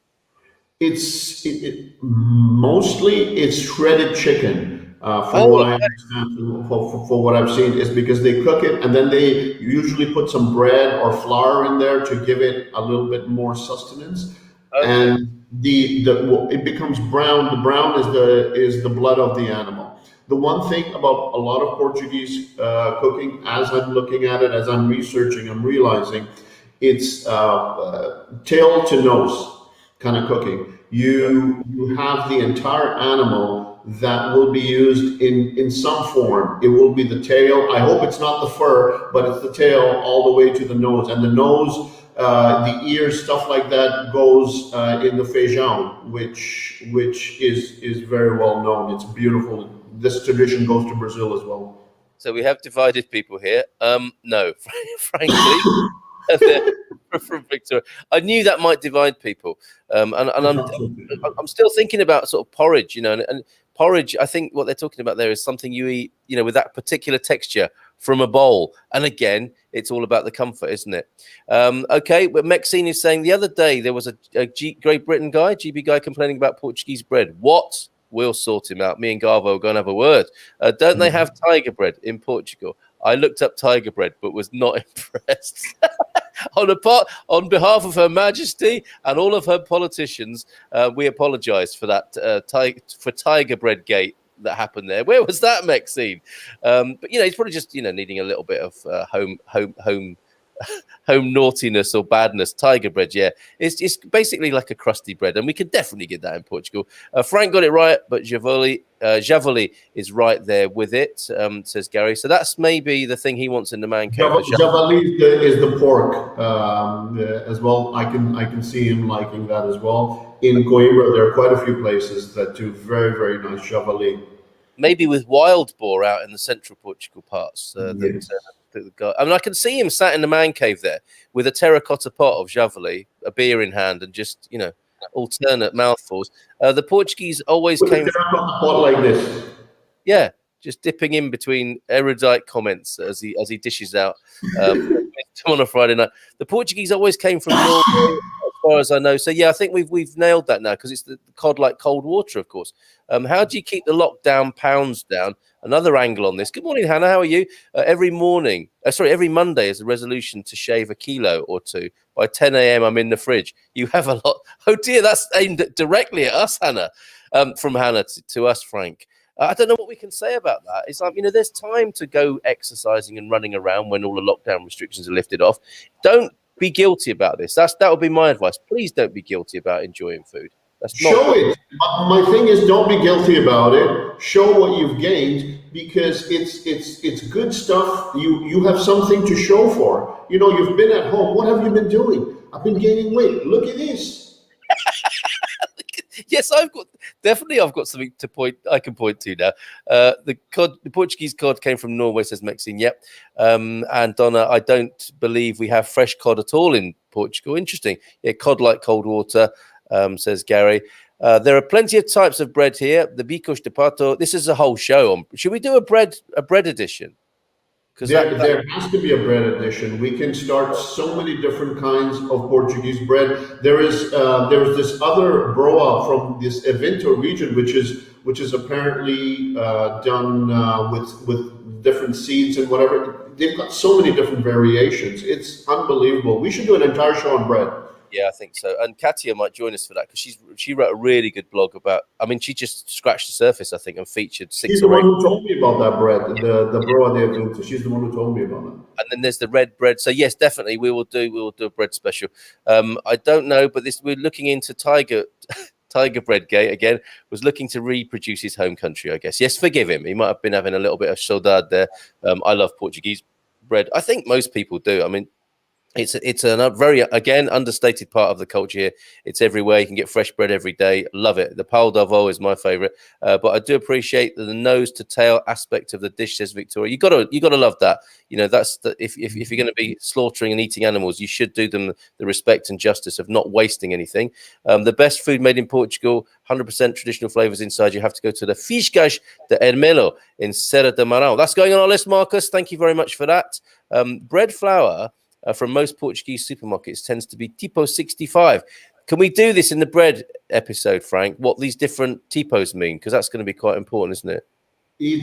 Mostly it's shredded chicken. From what I understand, for what I've seen, is because they cook it and then they usually put some bread or flour in there to give it a little bit more sustenance. Okay. And it becomes brown. The brown is the blood of the animal. The one thing about a lot of Portuguese cooking, as I'm looking at it, as I'm researching, I'm realizing it's tail to nose kind of cooking. You have the entire animal that will be used in some form. It will be the tail. I hope it's not the fur, but it's the tail all the way to the nose. And the nose, the ears, stuff like that goes in the feijão, which is very well known. It's beautiful. This tradition goes to Brazil as well. So we have divided people here. No, frankly. From Victoria, I knew that might divide people, and I'm still thinking about sort of porridge, and porridge. I think what they're talking about there is something you eat, with that particular texture from a bowl. And again, it's all about the comfort, isn't it? Okay, but Maxine is saying the other day there was a Great Britain guy, GB guy, complaining about Portuguese bread. What? We'll sort him out. Me and Garvo are going to have a word. Don't they have tiger bread in Portugal? I looked up tiger bread, but was not impressed. On behalf of Her Majesty and all of her politicians, we apologise for that for tiger bread gate that happened there. Where was that, Maxine? But he's probably just needing a little bit of home naughtiness or badness. Tiger bread, yeah, it's basically like a crusty bread, and we could definitely get that in Portugal. Frank got it right, but Javoli is right there with it, says Gary. So that's maybe the thing he wants in the man cave. Javali is the pork as well. I can see him liking that as well. In Coimbra, there are quite a few places that do very, very nice javali. Maybe with wild boar out in the central Portugal parts. Yes. I mean, I can see him sat in the man cave there with a terracotta pot of javali, a beer in hand, and just alternate mouthfuls. The Portuguese always with came a terracotta pot like this. Yeah, just dipping in between erudite comments as he dishes out on a Friday night. The Portuguese always came from Norway, as far as I know. So yeah, I think we've nailed that now because it's the cod like cold water, of course. How do you keep the lockdown pounds down? Another angle on this. Good morning, Hannah. How are you? Every Monday is a resolution to shave a kilo or two. By 10 a.m., I'm in the fridge. You have a lot. Oh dear, that's aimed directly at us, Hannah. From Hannah to us, Frank. I don't know what we can say about that. It's like, there's time to go exercising and running around when all the lockdown restrictions are lifted off. Don't be guilty about this. That would be my advice. Please don't be guilty about enjoying food. Show it. My thing is, don't be guilty about it. Show what you've gained because it's good stuff. You have something to show for. You've been at home. What have you been doing? I've been gaining weight. Look at this. Yes, I've got something I can point to now. The Portuguese cod came from Norway, says Maxine. Yep. And Donna, I don't believe we have fresh cod at all in Portugal. Interesting. Yeah, cod like cold water, says Gary. There are plenty of types of bread here. The bicos de pato. This is a whole show. Should we do a bread edition? Because there has to be a bread edition. We can start so many different kinds of Portuguese bread. There's this other broa from this Evento region, which is apparently done with different seeds and whatever. They've got so many different variations. It's unbelievable. We should do an entire show on bread. Yeah, I think so. And Katia might join us for that because she wrote a really good blog about. I mean, she just scratched the surface, I think, and featured 6 She's the one who told me about that bread, the broa de Evento. She's the one who told me about it. And then there's the red bread. So yes, definitely we will do a bread special. I don't know, but we're looking into Tiger Bread Gate again. Was looking to reproduce his home country, I guess. Yes, forgive him. He might have been having a little bit of saudade there. I love Portuguese bread. I think most people do. I mean, It's a very, again, understated part of the culture here. It's everywhere. You can get fresh bread every day. Love it. The pal d'avo is my favorite, but I do appreciate the nose to tail aspect of the dish, says Victoria. You gotta love that. You know, that's the, if you're going to be slaughtering and eating animals, you should do them the respect and justice of not wasting anything. The best food made in Portugal, 100% traditional flavors inside. You have to go to the Fiscais de Ermelo in Serra de Marão. That's going on our list, Marcus. Thank you very much for that. Bread flour from most Portuguese supermarkets tends to be tipo 65. Can we do this in the bread episode, Frank? What these different tipos mean? Because that's going to be quite important, isn't it? We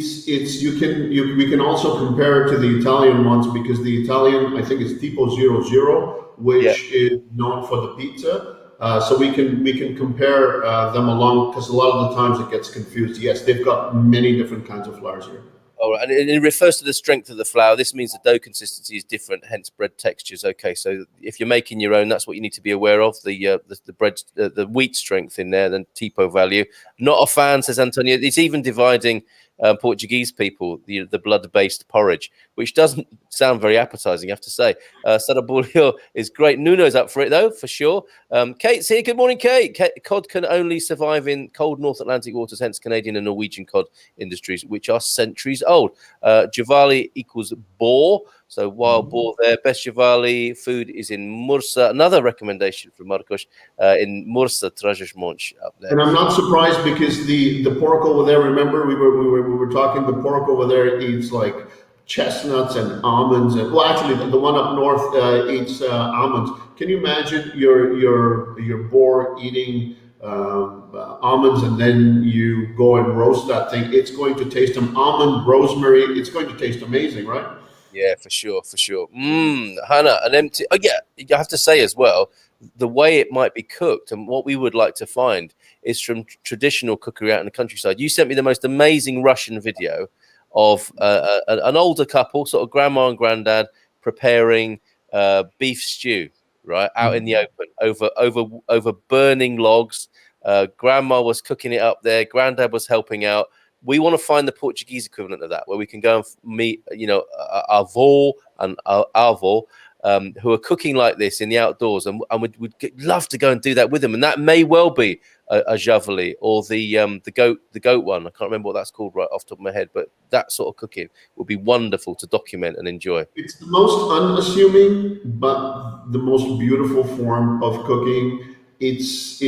can also compare it to the Italian ones, because the Italian, I think, is tipo 00, which is known for the pizza. So we can compare them along, because a lot of the times it gets confused. Yes, they've got many different kinds of flours here. All right, and it refers to the strength of the flour. This means the dough consistency is different, hence bread textures. Okay, so if you're making your own, that's what you need to be aware of. The bread, the wheat strength in there, then tipo value. Not a fan, says Antonio. It's even dividing Portuguese people, the blood-based porridge, which doesn't sound very appetizing, I have to say. Sarabulio is great. Nuno's up for it, though, for sure. Kate's here. Good morning, Kate. Cod can only survive in cold North Atlantic waters, hence Canadian and Norwegian cod industries, which are centuries old. Javali equals boar. So wild boar there. Best Javali food is in Mursa. Another recommendation from Marcos in Mursa, Trás-os-Montes up there. And I'm not surprised, because the pork over there, remember we were talking, the pork over there eats like chestnuts and almonds, and well, actually the one up north eats almonds. Can you imagine your boar eating almonds, and then you go and roast that thing? It's going to taste almond, rosemary. It's going to taste amazing, right? Yeah, for sure, for sure. Hannah, an empty. Oh, yeah, you have to say as well, the way it might be cooked and what we would like to find is from traditional cookery out in the countryside. You sent me the most amazing Russian video of an older couple, sort of grandma and granddad, preparing beef stew, right, out in the open over burning logs. Grandma was cooking it up there. Granddad was helping out. We want to find the Portuguese equivalent of that, where we can go and meet, you know, avó and avó, who are cooking like this in the outdoors, and we'd love to go and do that with them. And that may well be a javali or the goat one. I can't remember what that's called right off the top of my head, but that sort of cooking would be wonderful to document and enjoy. It's the most unassuming, but the most beautiful form of cooking. It's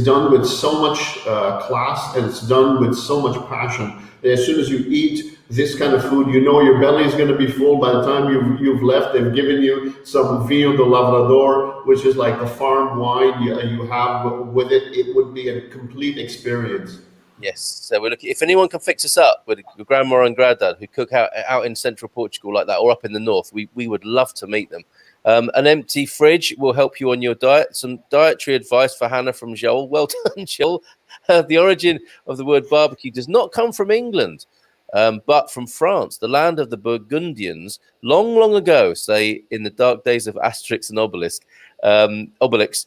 done with so much class, and it's done with so much passion. As soon as you eat this kind of food, you know your belly is going to be full by the time you've left. They've given you some vinho do lavrador, which is like the farm wine you have with it. It would be a complete experience. Yes, so we're looking. If anyone can fix us up with grandma and granddad who cook out in central Portugal like that, or up in the north, we would love to meet them. An empty fridge will help you on your diet. Some dietary advice for Hannah from Joel. Well done, Joel. The origin of the word barbecue does not come from England, but from France, the land of the Burgundians. Long, long ago, say in the dark days of Asterix and Obelix,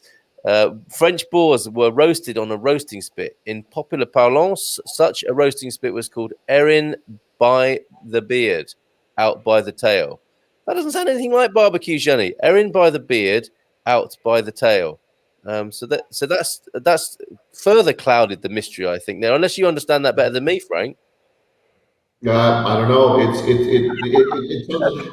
French boars were roasted on a roasting spit. In popular parlance, such a roasting spit was called erin by the beard, out by the tail. That doesn't sound anything like barbecue, Jenny. Erin by the beard, out by the tail. So that's further clouded the mystery, I think. There, unless you understand that better than me, Frank. I don't know.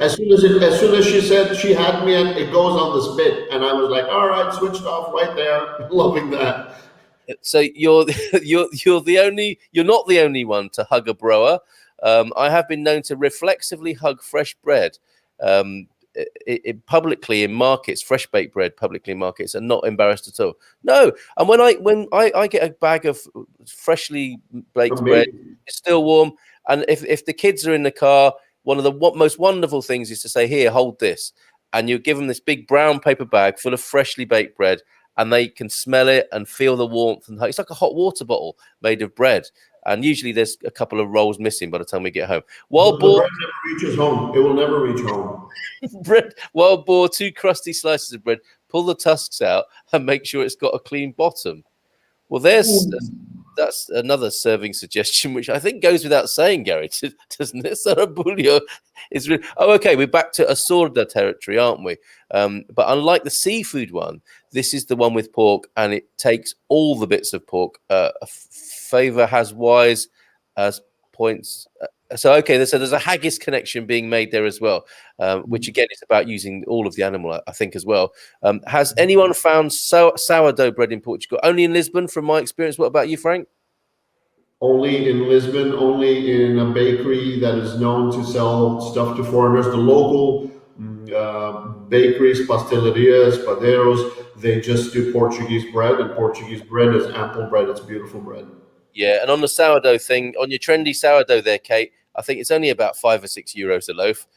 As soon as she said she had me, and it goes on the spit, and I was like, all right, switched off right there, loving that. So you're not the only one to hug a brower. I have been known to reflexively hug fresh bread. Publicly in markets, fresh baked bread publicly in markets, and not embarrassed at all. No, and when I get a bag of freshly baked bread, it's still warm. And if the kids are in the car, one of the most wonderful things is to say, "Here, hold this," and you give them this big brown paper bag full of freshly baked bread, and they can smell it and feel the warmth. And it's like a hot water bottle made of bread. And usually there's a couple of rolls missing by the time we get home. Wild boar never reaches home. It will never reach home. Wild boar, 2 crusty slices of bread. Pull the tusks out and make sure it's got a clean bottom. Well, there's That's another serving suggestion, which I think goes without saying, Gary, doesn't it? Sarabulio is really... Oh, okay, we're back to Asorda territory, aren't we? But unlike the seafood one, this is the one with pork, and it takes all the bits of pork. Favor has wise as points. So, okay, so there's a haggis connection being made there as well, which again is about using all of the animal, I think, as well. Has anyone found sourdough bread in Portugal? Only in Lisbon, from my experience. What about you, Frank? Only in Lisbon, only in a bakery that is known to sell stuff to foreigners. The local bakeries, pastelerias, paderos, they just do Portuguese bread, and Portuguese bread is ample bread. It's beautiful bread. Yeah, and on the sourdough thing, on your trendy sourdough there, Kate, I think it's only about €5 or €6 a loaf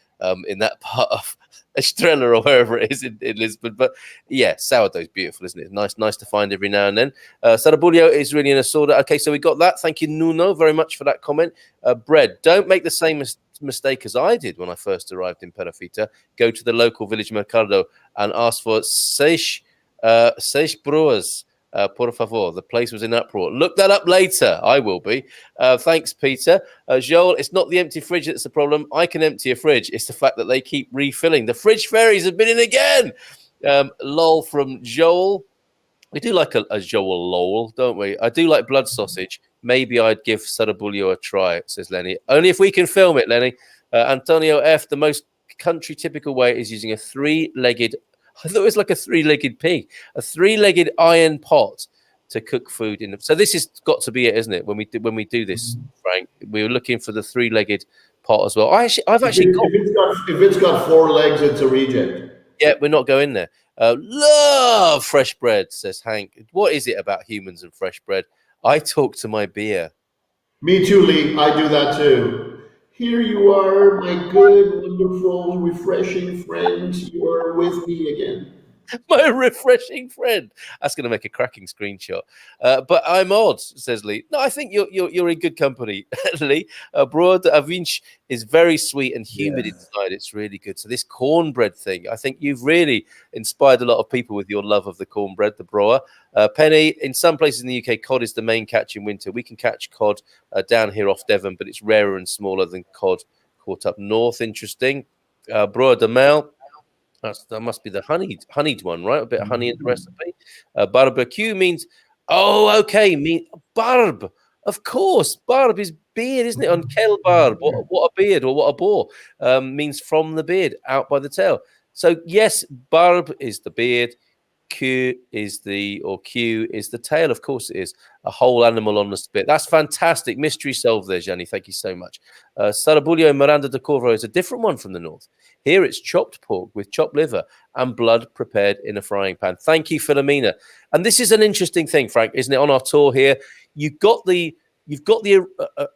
in that part of Estrella or wherever it is in Lisbon. But yeah, sourdough's beautiful, isn't it? Nice to find every now and then. Sarabulio is really in a soda. Okay, so we got that. Thank you, Nuno, very much for that comment. Bread. Don't make the same mistake as I did when I first arrived in Perafita. Go to the local village mercado and ask for seis broas. Por favor, the place was in uproar. Look that up later. I will be. Thanks, Peter. Joel, it's not the empty fridge that's the problem. I can empty a fridge. It's the fact that they keep refilling. The fridge fairies have been in again. Lol from Joel. We do like a Joel lol, don't we? I do like blood sausage. Maybe I'd give Sarabulio a try, says Lenny. Only if we can film it, Lenny. Antonio F., the most country typical way is using a three-legged... I thought it was like a three-legged pig, a three-legged iron pot to cook food in. So this has got to be it, isn't it? When we do this, Frank, we were looking for the three-legged pot as well. If it's got 4 legs, it's a reject. Yeah, we're not going there. Love fresh bread, says Hank. What is it about humans and fresh bread? I talk to my beer. Me too, Lee. I do that too. Here you are, my good, wonderful, refreshing friends. You are with me again. My refreshing friend. That's going to make a cracking screenshot. But I'm odd, says Lee. No, I think you're in good company, Lee. Broad Avinch is very sweet and humid inside. It's really good. So this cornbread thing, I think you've really inspired a lot of people with your love of the cornbread, the broa. Penny, in some places in the UK, cod is the main catch in winter. We can catch cod down here off Devon, but it's rarer and smaller than cod caught up north. Interesting. Broa de Mel. That must be the honeyed one, right? A bit of honey in the recipe. Barbecue means, barb. Of course, barb is beard, isn't it? On kel barb. What a beard, or what a boar means from the beard, out by the tail. So yes, barb is the beard. Q is the tail. Of course it is. A whole animal on the spit. That's fantastic. Mystery solved there, Gianni. Thank you so much. Sarabulio Miranda de Corvo is a different one from the north. Here it's chopped pork with chopped liver and blood prepared in a frying pan. Thank you, Philomena. And this is an interesting thing, Frank, isn't it? On our tour here, you've got the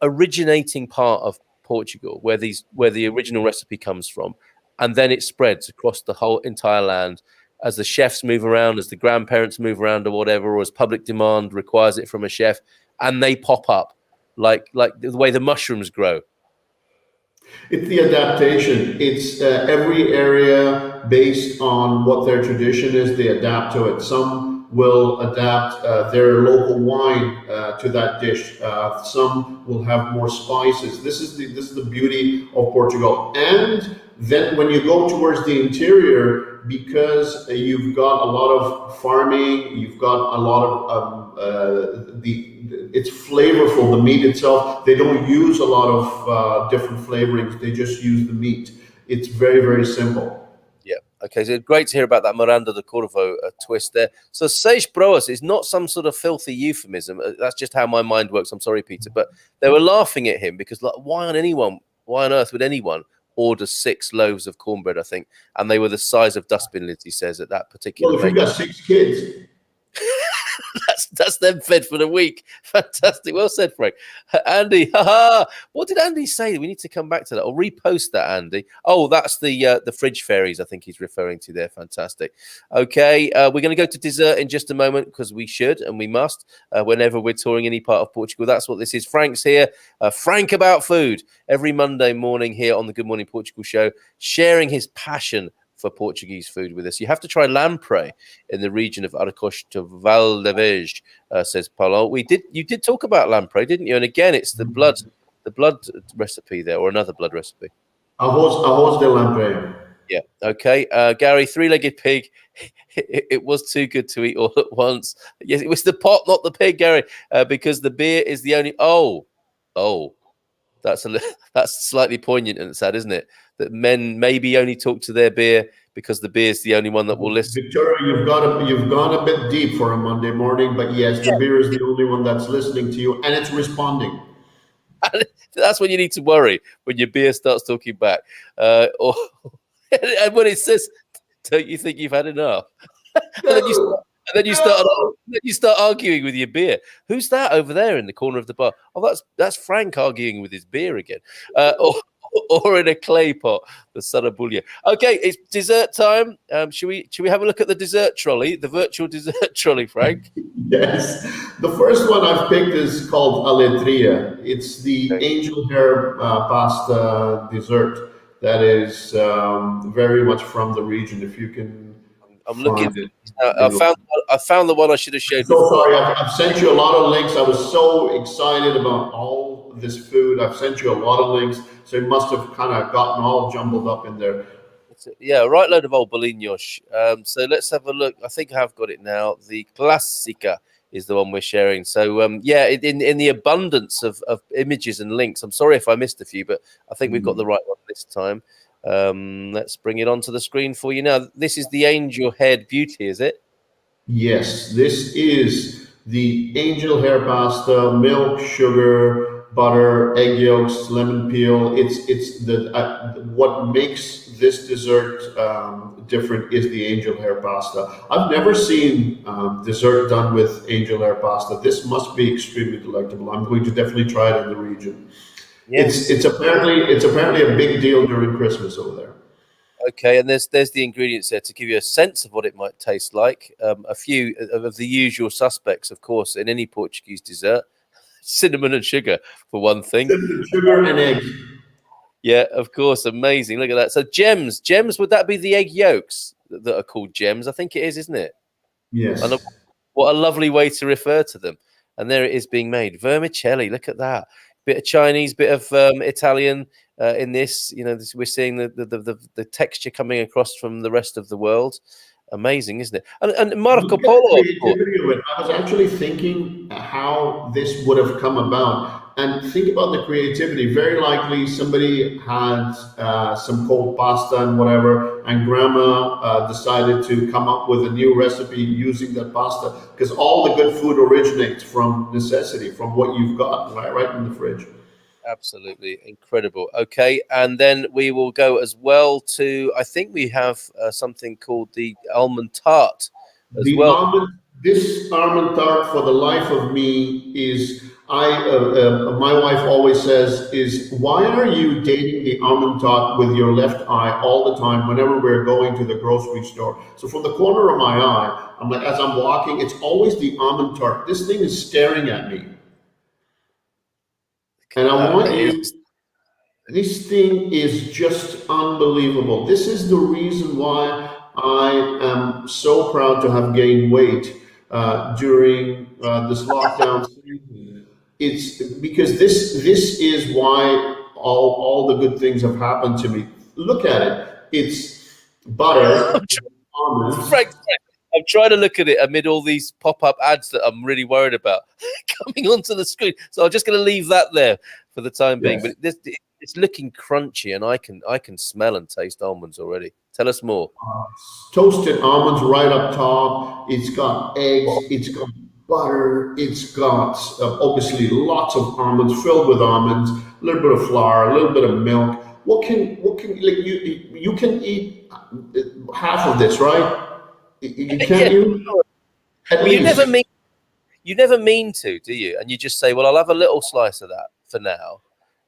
originating part of Portugal, where the original recipe comes from, and then it spreads across the whole entire land as the chefs move around, as the grandparents move around, or whatever, or as public demand requires it from a chef, and they pop up like the way the mushrooms grow. It's the adaptation. It's every area based on what their tradition is, they adapt to it. Some will adapt their local wine to that dish. Some will have more spices. This is the beauty of Portugal. And then when you go towards the interior, because you've got a lot of farming, you've got a lot of it's flavorful, the meat itself. They don't use a lot of different flavorings. They just use the meat. It's very, very simple. Yeah. Okay. So great to hear about that Miranda de Corvo twist there. So seis broas is not some sort of filthy euphemism. That's just how my mind works. I'm sorry, Peter, but they were laughing at him because, like, why on earth would anyone order 6 loaves of cornbread? I think, and they were the size of dustbin lids. He says at that particular. Well, if you've got 6 kids. That's them fed for the week. Fantastic. Well said, Frank. Andy, haha. What did Andy say? We need to come back to that or repost that, Andy. Oh, that's the fridge fairies I think he's referring to there. Fantastic. Okay, we're going to go to dessert in just a moment because we should and we must whenever we're touring any part of Portugal. That's what this is. Frank's here. Frank About Food every Monday morning here on the Good Morning Portugal show, sharing his passion for Portuguese food with us. You have to try lamprey in the region of Arcos to Valdevez, says Paulo. You did talk about lamprey, didn't you? And again, it's the blood recipe there, or another blood recipe. Arroz de lamprey. Yeah. Okay. Gary, three-legged pig. It was too good to eat all at once. Yes, it was the pot, not the pig, Gary, because the beer is the only. Oh, that's that's slightly poignant and sad, isn't it? That men maybe only talk to their beer because the beer is the only one that will listen. Victoria, you've gone a bit deep for a Monday morning, but yes, the beer is the only one that's listening to you, and it's responding. That's when you need to worry, when your beer starts talking back, or and when it says, "Don't you think you've had enough?" and then you start arguing with your beer. Who's that over there in the corner of the bar? Oh, that's Frank arguing with his beer again, or in a clay pot, the Sarabulia. Okay, it's dessert time. Should we have a look at the dessert trolley, the virtual dessert trolley, Frank? Yes, the first one I've picked is called Aletria. It's the angel hair pasta dessert that is very much from the region. If you can, I'm looking. I found the one I should have showed. So sorry, I've sent you a lot of links. I was so excited about all this food. I've sent you a lot of links, so it must have kind of gotten all jumbled up in there. Yeah, right load of old bolinhos. So let's have a look. I think I have got it now. The Classica is the one we're sharing. So yeah, in the abundance of images and links, I'm sorry if I missed a few, but I think we've got the right one this time. Let's bring it onto the screen for you now. This is the angel haired beauty, is it? Yes, this is the angel hair pasta, milk, sugar, butter, egg yolks, lemon peel. It's the what makes this dessert different is the angel hair pasta. I've never seen dessert done with angel hair pasta. This must be extremely delectable. I'm going to definitely try it in the region. Yes. It's apparently a big deal during Christmas over there. Okay, and there's the ingredients there to give you a sense of what it might taste like. A few of the usual suspects, of course, in any Portuguese dessert: cinnamon and sugar, for one thing. Cinnamon, sugar, and eggs. Yeah, of course, amazing. Look at that. So gems. Would that be the egg yolks that are called gems? I think it is, isn't it? Yes. And what a lovely way to refer to them. And there it is being made. Vermicelli. Look at that. Bit of Chinese, bit of Italian in this. You know, we're seeing the texture coming across from the rest of the world. Amazing, isn't it? And Marco Polo. I was actually thinking how this would have come about. And think about the creativity. Very likely somebody had some cold pasta and whatever, and grandma decided to come up with a new recipe using that pasta, because all the good food originates from necessity, from what you've got right in the fridge. Absolutely incredible. Okay, and then we will go as well to, I think we have something called the almond tart as well. This almond tart, for the life of me, is my wife always says, is why are you dating the almond tart with your left eye all the time whenever we're going to the grocery store? So from the corner of my eye, I'm like, as I'm walking, it's always the almond tart. This thing is staring at me. And I want you, this thing is just unbelievable. This is the reason why I am so proud to have gained weight during this lockdown season. It's because this is why all the good things have happened to me. Look at it. It's butter, almonds. Frank, I'm trying to look at it amid all these pop-up ads that I'm really worried about coming onto the screen. So I'm just going to leave that there for the time being. But it's looking crunchy, and I can smell and taste almonds already. Tell us more. Toasted almonds right up top. It's got eggs. It's got butter. It's got obviously lots of almonds, filled with almonds. A little bit of flour, a little bit of milk. What can like you can eat half of this, right? You can't. You never mean to, do you? And you just say, "Well, I'll have a little slice of that for now."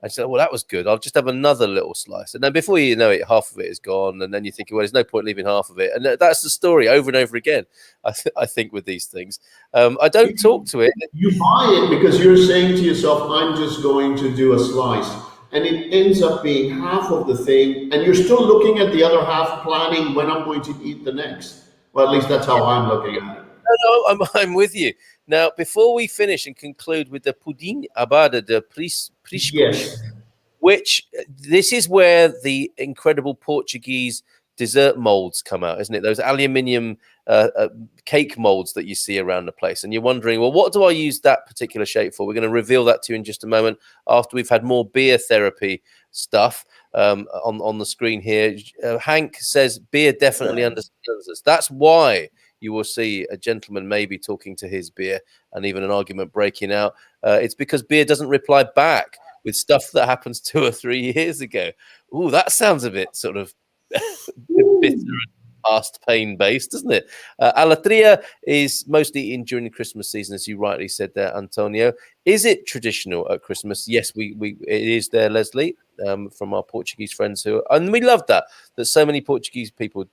I say, "Well, that was good. I'll just have another little slice." And then before you know it, half of it is gone. And then you think, "Well, there's no point leaving half of it." And that's the story over and over again. I think with these things, I don't talk to it. You buy it because you're saying to yourself, "I'm just going to do a slice." and it ends up being half of the thing, and you're still looking at the other half, planning when I'm going to eat the next. Well, at least that's how I'm looking at it. No, I'm with you. Now, before we finish and conclude with the pudding abada de priscos, Yes. which this is where the incredible Portuguese dessert molds come out, isn't it? Those aluminium cake molds that you see around the place. And you're wondering, well, what do I use that particular shape for? We're going to reveal that to you in just a moment after we've had more beer therapy stuff on the screen here. Hank says beer definitely understands us. That's why you will see a gentleman maybe talking to his beer and even an argument breaking out. It's because beer doesn't reply back with stuff that happens 2 or 3 years ago. Ooh, that sounds a bit sort of bitter and past pain based, doesn't it? Alatria is mostly eaten during the Christmas season, as you rightly said there, Antonio. Is it traditional at Christmas? Yes, it is there, Leslie, from our Portuguese friends and we love that so many Portuguese people,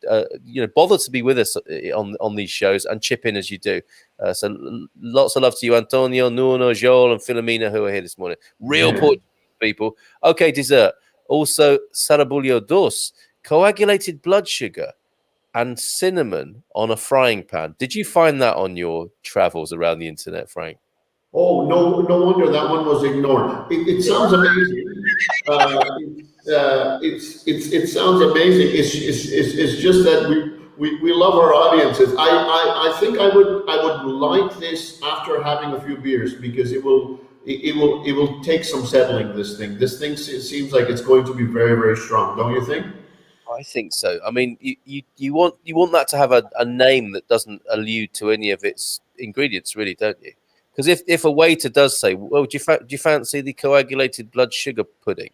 bother to be with us on these shows and chip in as you do. So lots of love to you, Antonio, Nuno, Joel, and Filomena, who are here this morning. Real Portuguese people. Okay, dessert. Also, sarabulho doce, coagulated blood sugar, and cinnamon on a frying pan. Did you find that on your travels around the internet, Frank? Oh, no wonder that one was ignored. It sounds amazing. It sounds amazing. It's just that we love our audiences. I think I would like this after having a few beers, because it will take some settling. This thing seems like it's going to be very, very strong. Don't you think? I think so. I mean, you want that to have a name that doesn't allude to any of its ingredients, really, don't you? Because if a waiter does say, "Well, do you fancy the coagulated blood sugar pudding?"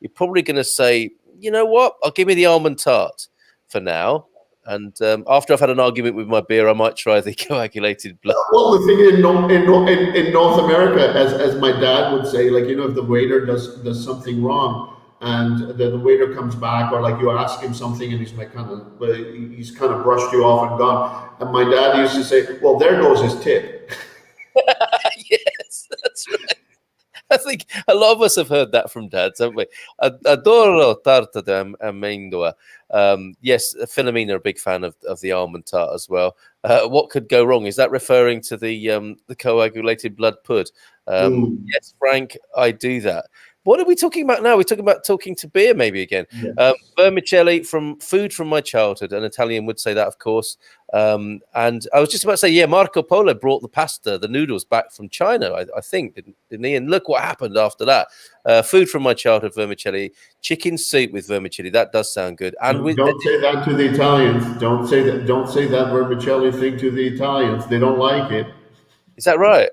You're probably going to say, "You know what? I'll give me the almond tart for now." And after I've had an argument with my beer, I might try the coagulated blood. Well, the thing in North America, as my dad would say, like, if the waiter does something wrong, and the waiter comes back, or like you ask him something and he's like he's kind of brushed you off and gone, and my dad used to say, "Well, there goes his tip." Yes, that's right. I think a lot of us have heard that from dads, haven't we? Adoro tarta de amêndoa. Yes, Philomena are a big fan of the almond tart as well. What could go wrong? Is that referring to the coagulated blood pud? Yes, Frank, I do that. What are we talking about now? We're talking about talking to beer, maybe again. Yeah. Vermicelli, from food from my childhood. An Italian would say that, of course. And I was just about to say, yeah, Marco Polo brought the noodles back from China, I think, didn't he? And look what happened after that. Food from my childhood, vermicelli, chicken soup with vermicelli. That does sound good. And Don't say that to the Italians. Don't say that. Don't say that vermicelli thing to the Italians. They don't like it. Is that right?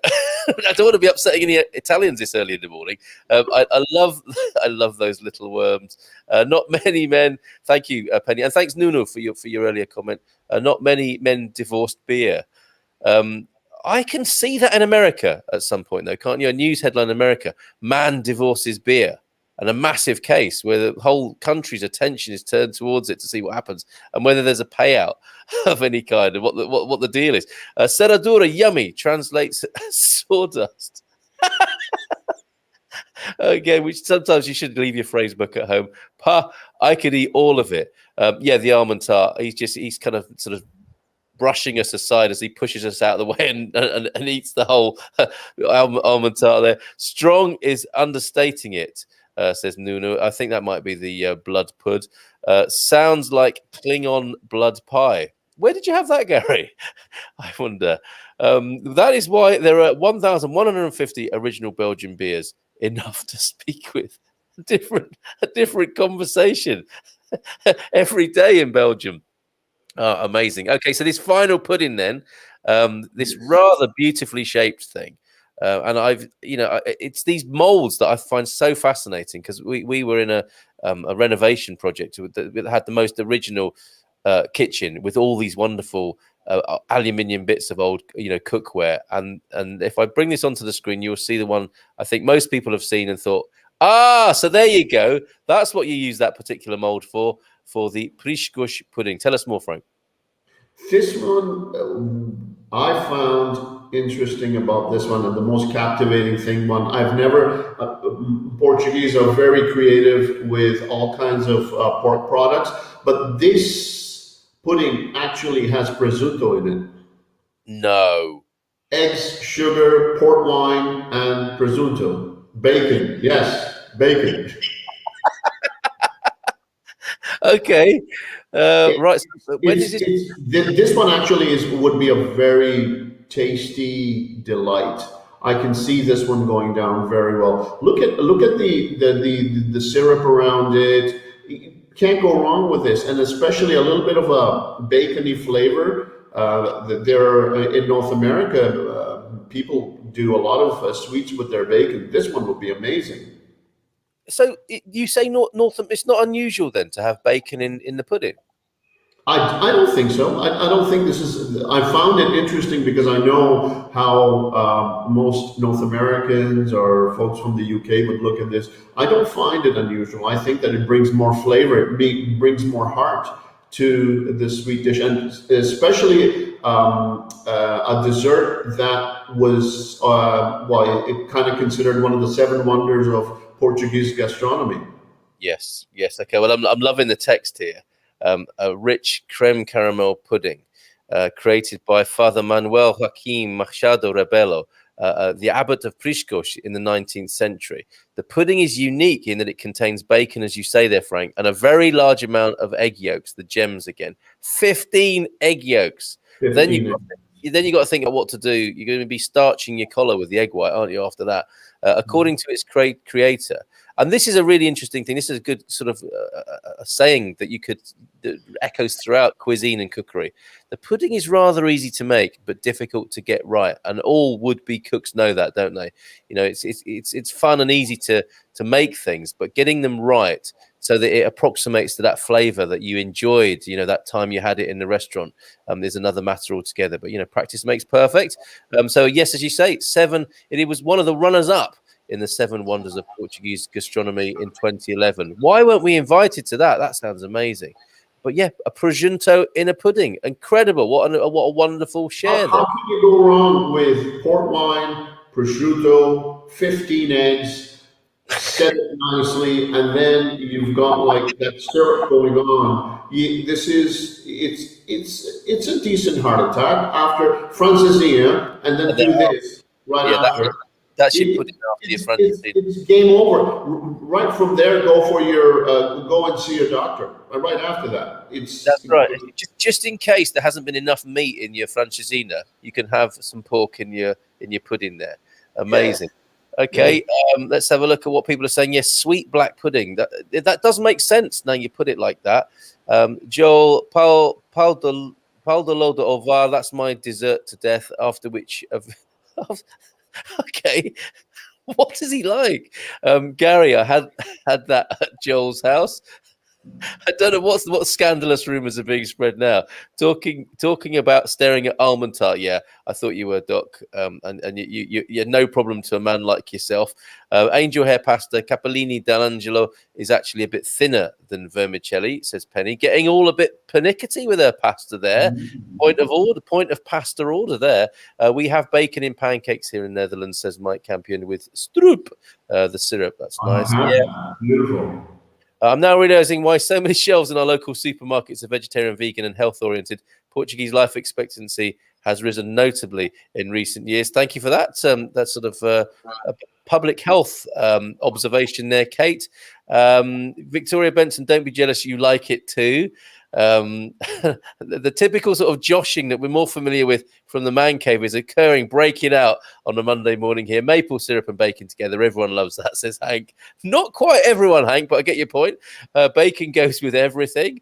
I don't want to be upsetting any Italians this early in the morning. I love I love those little worms. Not many men. Thank you, Penny, and thanks, Nuno, for your earlier comment. Not many men divorced beer. I can see that in America at some point, though, can't you? A news headline in America: man divorces beer. And a massive case where the whole country's attention is turned towards it to see what happens and whether there's a payout of any kind and what the deal is. Serradura, yummy, translates sawdust. Again, which sometimes you should leave your phrase book at home. Pa, I could eat all of it. Yeah, the almond tart. He's kind of sort of brushing us aside as he pushes us out of the way and eats the whole almond tart there. Strong is understating it. Says Nuno. I think that might be the blood pud. Sounds like Klingon blood pie. Where did you have that, Gary? I wonder. That is why there are 1,150 original Belgian beers, enough to speak with a different conversation every day in Belgium. Oh, amazing. Okay, so this final pudding then, this rather beautifully shaped thing. And it's these molds that I find so fascinating, because we were in a renovation project that had the most original kitchen with all these wonderful aluminium bits of old cookware. And if I bring this onto the screen, you'll see the one I think most people have seen and thought, so there you go. That's what you use that particular mold for the priscos pudding. Tell us more, Frank. This one I found interesting about this one, and the most captivating thing one I've never. Portuguese are very creative with all kinds of pork products, but this pudding actually has prosciutto in it. No. Eggs, sugar, port wine, and prosciutto. Bacon, yes, bacon. Okay. Right. So when is this? This one actually is would be a very tasty delight. I can see this one going down very well. Look at the syrup around it. You can't go wrong with this, and especially a little bit of a bacony flavor. There in North America, people do a lot of sweets with their bacon. This one would be amazing. So you say North? It's not unusual then to have bacon in the pudding. I don't think so. I don't think this is. I found it interesting because I know how most North Americans or folks from the UK would look at this. I don't find it unusual. I think that it brings more flavor. It brings more heart to the sweet dish, and especially a dessert that was it kind of considered one of the seven wonders of Portuguese gastronomy. Yes. Yes. Okay. Well, I'm loving the text here. A rich creme caramel pudding created by Father Manuel Joaquim Machado Rebelo, the abbot of Priscos in the 19th century. The pudding is unique in that it contains bacon, as you say there, Frank, and a very large amount of egg yolks, the gems again. 15 egg yolks. 15. Then you got to think of what to do. You're going to be starching your collar with the egg white, aren't you, after that? According to its creator. And this is a really interesting thing. This is a good sort of a saying that that echoes throughout cuisine and cookery. The pudding is rather easy to make, but difficult to get right. And all would-be cooks know that, don't they? You know, it's fun and easy to make things, but getting them right so that it approximates to that flavor that you enjoyed, you know, that time you had it in the restaurant, there's another matter altogether. But, you know, practice makes perfect. So, yes, as you say, it was one of the runners-up in the seven wonders of Portuguese gastronomy in 2011. Why weren't we invited to that? That sounds amazing. But yeah, a prosciutto in a pudding. Incredible. What a wonderful share there. How can you go wrong with port wine, prosciutto, 15 eggs, set it nicely, and then you've got like that syrup going on. It's a decent heart attack after Francesinha, and then do this right after. That should put it after your Francesinha. It's game over. Right from there, go and see your doctor. Right after that, that's right. Just in case there hasn't been enough meat in your Francesinha, you can have some pork in your pudding there. Amazing. Yeah. Okay, let's have a look at what people are saying. Yes, sweet black pudding. That does make sense now you put it like that. Joel, Paul de Loda Ovar, that's my dessert to death. After which, okay, what is he like? Gary, I had that at Joel's house. I don't know what scandalous rumors are being spread now. Talking about staring at almond tart. Yeah, I thought you were, Doc. And you're no problem to a man like yourself. Angel hair pasta, Capellini Dall'Angelo is actually a bit thinner than vermicelli, says Penny. Getting all a bit pernickety with her pasta there. Point of pasta order there. We have bacon in pancakes here in Netherlands, says Mike Campion, with stroop, the syrup. That's nice. Yeah, beautiful. I'm now realizing why so many shelves in our local supermarkets are vegetarian, vegan, and health-oriented. Portuguese life expectancy has risen notably in recent years. Thank you for that. That's sort of a public health observation there, Kate. Victoria Benson, don't be jealous. You like it too. The typical sort of joshing that we're more familiar with from the man cave is breaking out on a Monday morning here. Maple syrup and bacon together. Everyone loves that, says Hank. Not quite everyone, Hank, but I get your point. Bacon goes with everything.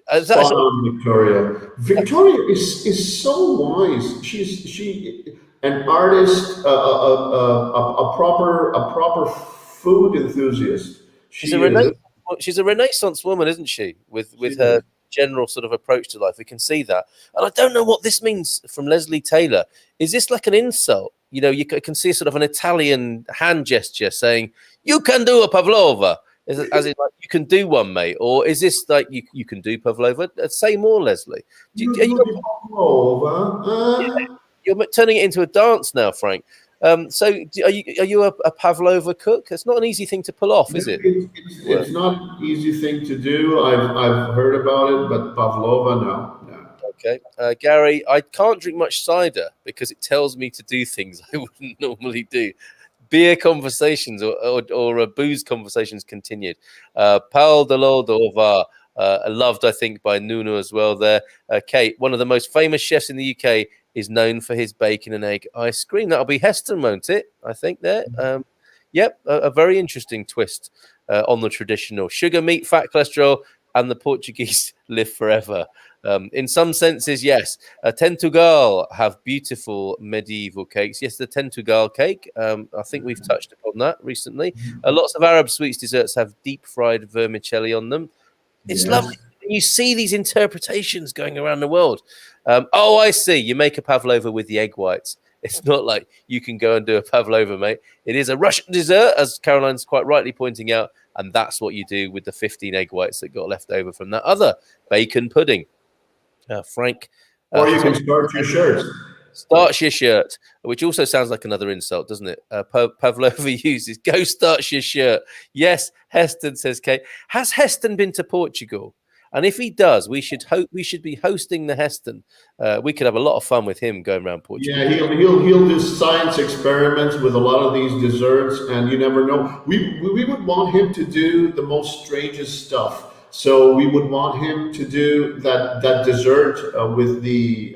Victoria. Victoria is so wise. She an artist, a proper food enthusiast. She's a Renaissance woman, isn't she? With her general sort of approach to life, we can see that. And I don't know what this means from Leslie Taylor. Is this like an insult? You know, you can see sort of an Italian hand gesture saying, "You can do a pavlova." As in, like, you can do one, mate, or is this like you can do pavlova? Say more, Leslie. Pavlova. you're turning it into a dance now, Frank. So are you a pavlova cook? It's not an easy thing to pull off, is it? It's not an easy thing to do. I've heard about it, but pavlova, no. Okay, Gary, I can't drink much cider because it tells me to do things I wouldn't normally do. Beer conversations or booze conversations continued. Paul de Lodova, loved, I think, by Nuno as well there. Kate, one of the most famous chefs in the UK, is known for his bacon and egg ice cream. That'll be Heston, won't it? I think there. Yep, a very interesting twist on the traditional. Sugar, meat, fat, cholesterol, and the Portuguese live forever. In some senses, yes. Tentugal have beautiful medieval cakes. Yes, the Tentugal cake. I think we've touched upon that recently. Lots of Arab sweets desserts have deep fried vermicelli on them. It's lovely. You see these interpretations going around the world. Oh, I see. You make a pavlova with the egg whites. It's not like you can go and do a pavlova, mate. It is a Russian dessert, as Caroline's quite rightly pointing out, and that's what you do with the 15 egg whites that got left over from that other bacon pudding. Frank. Or you can start your shirts. Starch your shirt, which also sounds like another insult, doesn't it? Pavlova uses, go starch your shirt. Yes, Heston, says Kate. Has Heston been to Portugal? And if he does, we should be hosting the Heston. We could have a lot of fun with him going around Portugal. Yeah, he'll do science experiments with a lot of these desserts, and you never know. We would want him to do the most strangest stuff. So we would want him to do that dessert with the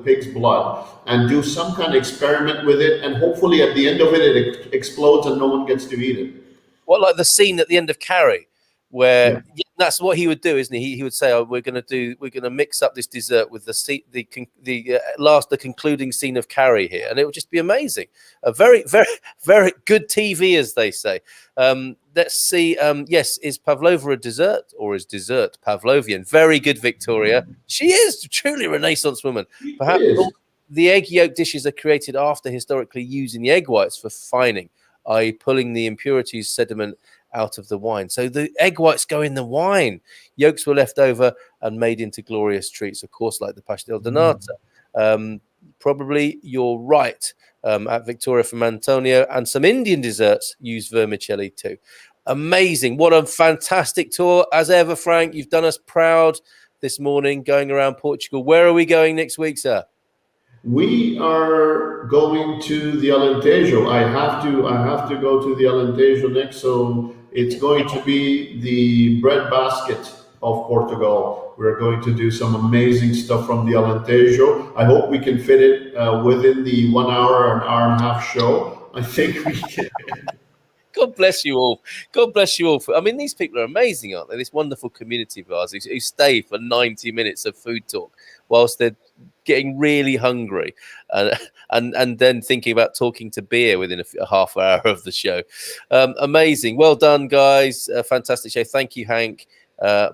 pig's blood, and do some kind of experiment with it, and hopefully at the end of it, it explodes and no one gets to eat it. What, like the scene at the end of Carrie, where that's what he would do, isn't he? He would say, "Oh, we're going to mix up this dessert with the concluding scene of Carrie here," and it would just be amazing. A very, very, very good TV, as they say. Let's see. Yes, is pavlova a dessert, or is dessert Pavlovian? Very good, Victoria. She is truly a Renaissance woman. Perhaps the egg yolk dishes are created after historically using the egg whites for fining, i.e., pulling the impurities, sediment out of the wine. So the egg whites go in the wine. Yolks were left over and made into glorious treats, of course, like the pastel de nata. Probably you're right. At Victoria from Antonio, and some Indian desserts use vermicelli too. Amazing. What a fantastic tour as ever, Frank. You've done us proud this morning going around Portugal. Where are we going next week, sir? We are going to the Alentejo. I have to go to the Alentejo next, so it's going to be the bread basket of Portugal. We're going to do some amazing stuff from the Alentejo. I hope we can fit it within the 1 hour, an hour and a half show. I think we can. God bless you all. God bless you all. I mean, these people are amazing, aren't they? This wonderful community of ours who stay for 90 minutes of food talk whilst they're getting really hungry and then thinking about talking to beer within a half hour of the show. Amazing. Well done, guys. Fantastic show. Thank you, Hank.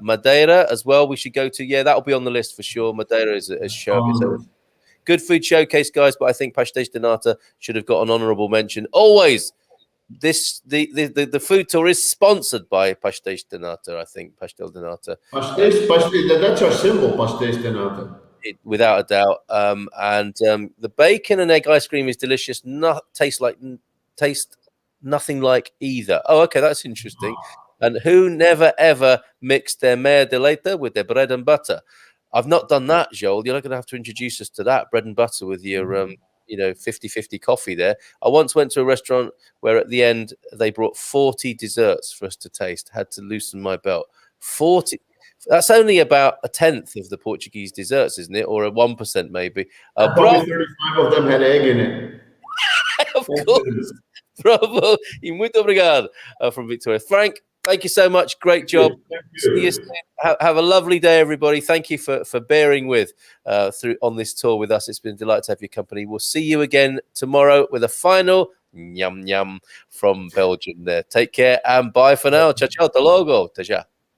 Madeira as well. We should go to. Yeah, that'll be on the list for sure. Madeira is a show. It's a good food showcase, guys. But I think Pastéis de Nata should have got an honourable mention. Always. The food tour is sponsored by Pastéis de Nata. I think Pastel de Nata. Pastéis. That's our symbol, Pastéis de Nata. Without a doubt. And the bacon and egg ice cream is delicious. Taste nothing like either. Oh, okay, that's interesting. And who never ever mixed their mare de leite with their bread and butter? I've not done that, Joel. You're going to have to introduce us to that bread and butter with your 50-50 coffee there. I once went to a restaurant where at the end they brought 40 desserts for us to taste. Had to loosen my belt. 40. That's only about a tenth of the Portuguese desserts, isn't it? Or a 1% maybe. Probably 35 of them had egg in it. Of course. Bravo. E muito obrigado from Victoria. Frank, thank you so much. Great job. See you soon. Have a lovely day, everybody. Thank you for bearing with through on this tour with us. It's been a delight to have your company. We'll see you again tomorrow with a final yum yum from Belgium there. Take care and bye for now. Ciao, ciao. Hasta luego.